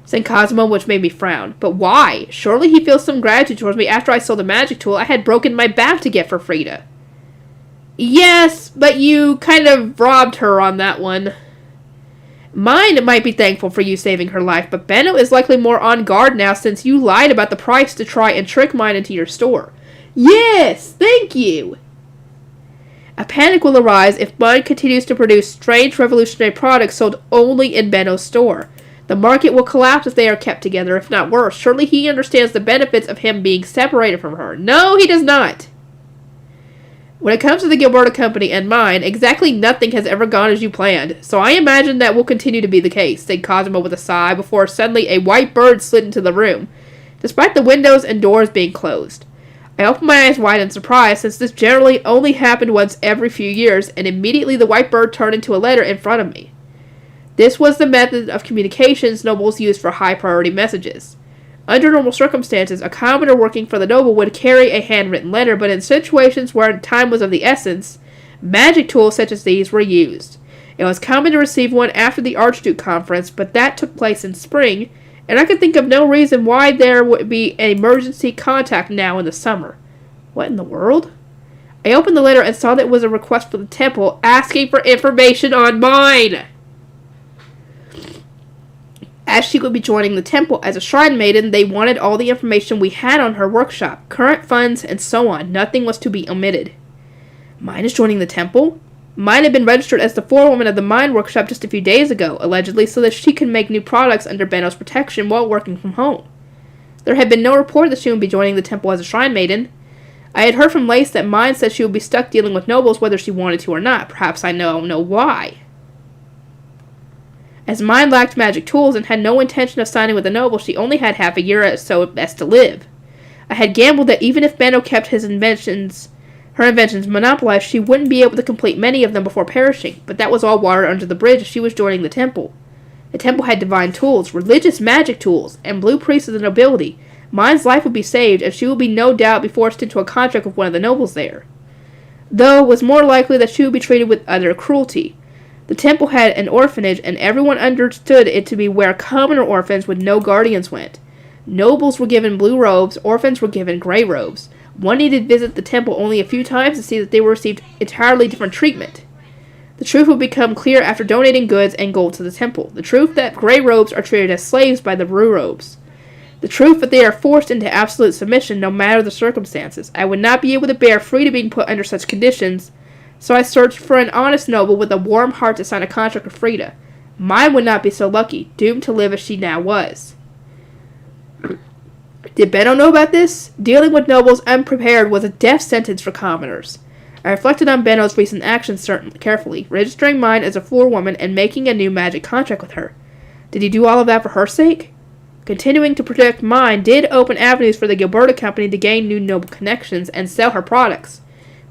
said Cosmo, which made me frown. But why? Surely he feels some gratitude towards me after I sold the magic tool I had broken my back to get for Frida. Yes, but you kind of robbed her on that one. Mine might be thankful for you saving her life, but Benno is likely more on guard now since you lied about the price to try and trick mine into your store. Yes, thank you. A panic will arise if mine continues to produce strange revolutionary products sold only in Benno's store. The market will collapse if they are kept together, if not worse. Surely he understands the benefits of him being separated from her. No, he does not. When it comes to the Gilberta Company and mine, exactly nothing has ever gone as you planned, so I imagine that will continue to be the case, said Cosmo with a sigh before suddenly a white bird slid into the room, despite the windows and doors being closed. I opened my eyes wide in surprise, since this generally only happened once every few years, and immediately the white bird turned into a letter in front of me. This was the method of communications nobles used for high-priority messages. Under normal circumstances, a commoner working for the noble would carry a handwritten letter, but in situations where time was of the essence, magic tools such as these were used. It was common to receive one after the Archduke Conference, but that took place in spring, and I could think of no reason why there would be an emergency contact now in the summer. What in the world? I opened the letter and saw that it was a request for the temple, asking for information on mine. As she would be joining the temple as a shrine maiden, they wanted all the information we had on her workshop, current funds, and so on. Nothing was to be omitted. Mine is joining the temple? Mine had been registered as the forewoman of the mine workshop just a few days ago, allegedly so that she could make new products under Benno's protection while working from home. There had been no report that she would be joining the temple as a shrine maiden. I had heard from Lace that mine said she would be stuck dealing with nobles whether she wanted to or not. Perhaps I know why. As mine lacked magic tools and had no intention of signing with the noble, she only had half a year or so as to live. I had gambled that even if Benno kept her inventions monopolized, she wouldn't be able to complete many of them before perishing, but that was all water under the bridge as she was joining the temple. The temple had divine tools, religious magic tools, and blue priests of the nobility. Mine's life would be saved, and she would be no doubt be forced into a contract with one of the nobles there. Though it was more likely that she would be treated with utter cruelty. The temple had an orphanage, and everyone understood it to be where commoner orphans with no guardians went. Nobles were given blue robes, orphans were given gray robes. One needed to visit the temple only a few times to see that they received entirely different treatment. The truth would become clear after donating goods and gold to the temple. The truth that gray robes are treated as slaves by the blue robes. The truth that they are forced into absolute submission no matter the circumstances. I would not be able to bear Frida being put under such conditions, so I searched for an honest noble with a warm heart to sign a contract with Frida. Mine would not be so lucky, doomed to live as she now was. Did Benno know about this? Dealing with nobles unprepared was a death sentence for commoners. I reflected on Benno's recent actions carefully, registering mine as a forewoman and making a new magic contract with her. Did he do all of that for her sake? Continuing to protect mine did open avenues for the Gilberta Company to gain new noble connections and sell her products,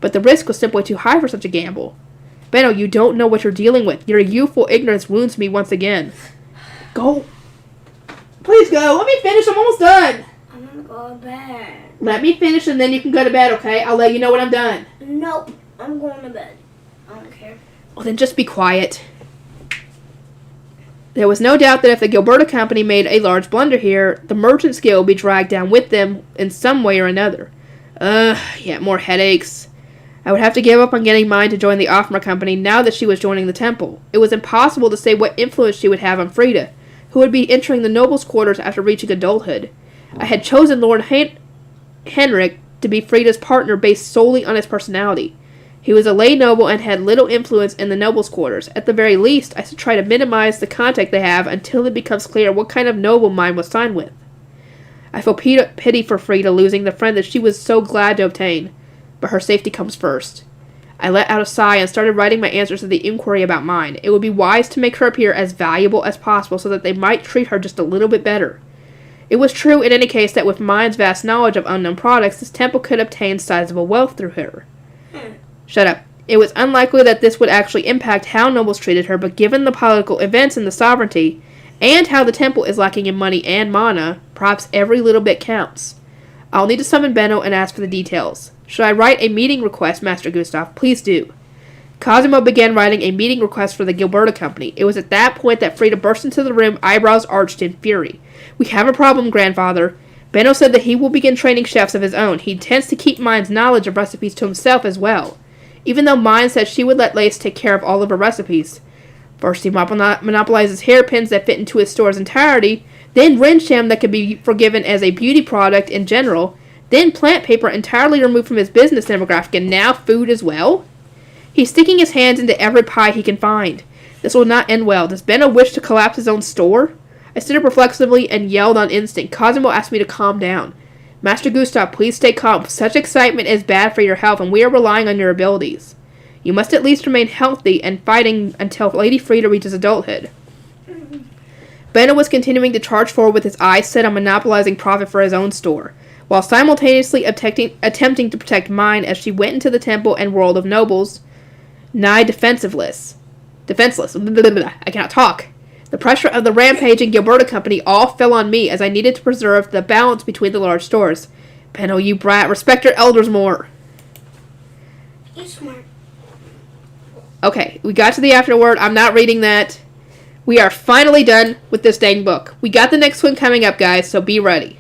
but the risk was simply too high for such a gamble. Benno, you don't know what you're dealing with. Your youthful ignorance wounds me once again. Go. Please go. Let me finish. I'm almost done. I'm gonna go to bed. Let me finish and then you can go to bed, okay? I'll let you know when I'm done. Nope. I'm going to bed. I don't care. Well, then just be quiet. There was no doubt that if the Gilberta Company made a large blunder here, the Merchants Guild would be dragged down with them in some way or another. Yet more headaches. I would have to give up on getting mine to join the Offmer Company now that she was joining the temple. It was impossible to say what influence she would have on Frida, who would be entering the nobles' quarters after reaching adulthood. I had chosen Lord Henrik to be Frida's partner based solely on his personality. He was a lay noble and had little influence in the nobles' quarters. At the very least, I should try to minimize the contact they have until it becomes clear what kind of noble mine was signed with. I feel pity for Frida losing the friend that she was so glad to obtain, but her safety comes first. I let out a sigh and started writing my answers to the inquiry about mine. It would be wise to make her appear as valuable as possible so that they might treat her just a little bit better. It was true in any case that with mine's vast knowledge of unknown products, this temple could obtain sizable wealth through her. Shut up. It was unlikely that this would actually impact how nobles treated her, but given the political events in the sovereignty, and how the temple is lacking in money and mana, perhaps every little bit counts. I'll need to summon Benno and ask for the details. Should I write a meeting request, Master Gustav? Please do. Cosimo began writing a meeting request for the Gilberta Company. It was at that point that Frida burst into the room, eyebrows arched in fury. We have a problem, grandfather. Benno said that he will begin training chefs of his own. He intends to keep Mine's knowledge of recipes to himself as well. Even though Mine said she would let Lace take care of all of her recipes. First he monopolizes hairpins that fit into his store's entirety, then rinse jam that could be forgiven as a beauty product in general, then plant paper entirely removed from his business demographic, and now food as well? He's sticking his hands into every pie he can find. This will not end well. Does Benno wish to collapse his own store? I stood up reflexively and yelled on instinct. Cosimo asked me to calm down. Master Gustav, please stay calm. Such excitement is bad for your health, and we are relying on your abilities. You must at least remain healthy and fighting until Lady Frida reaches adulthood. Benno was continuing to charge forward with his eyes set on monopolizing profit for his own store, while simultaneously attempting to protect mine as she went into the temple and world of nobles, nigh defenseless. I cannot talk. The pressure of the rampaging Gilberta Company all fell on me as I needed to preserve the balance between the large stores. Benno, you brat, respect your elders more. You're smart. Okay, we got to the afterword. I'm not reading that. We are finally done with this dang book. We got the next one coming up, guys, so be ready.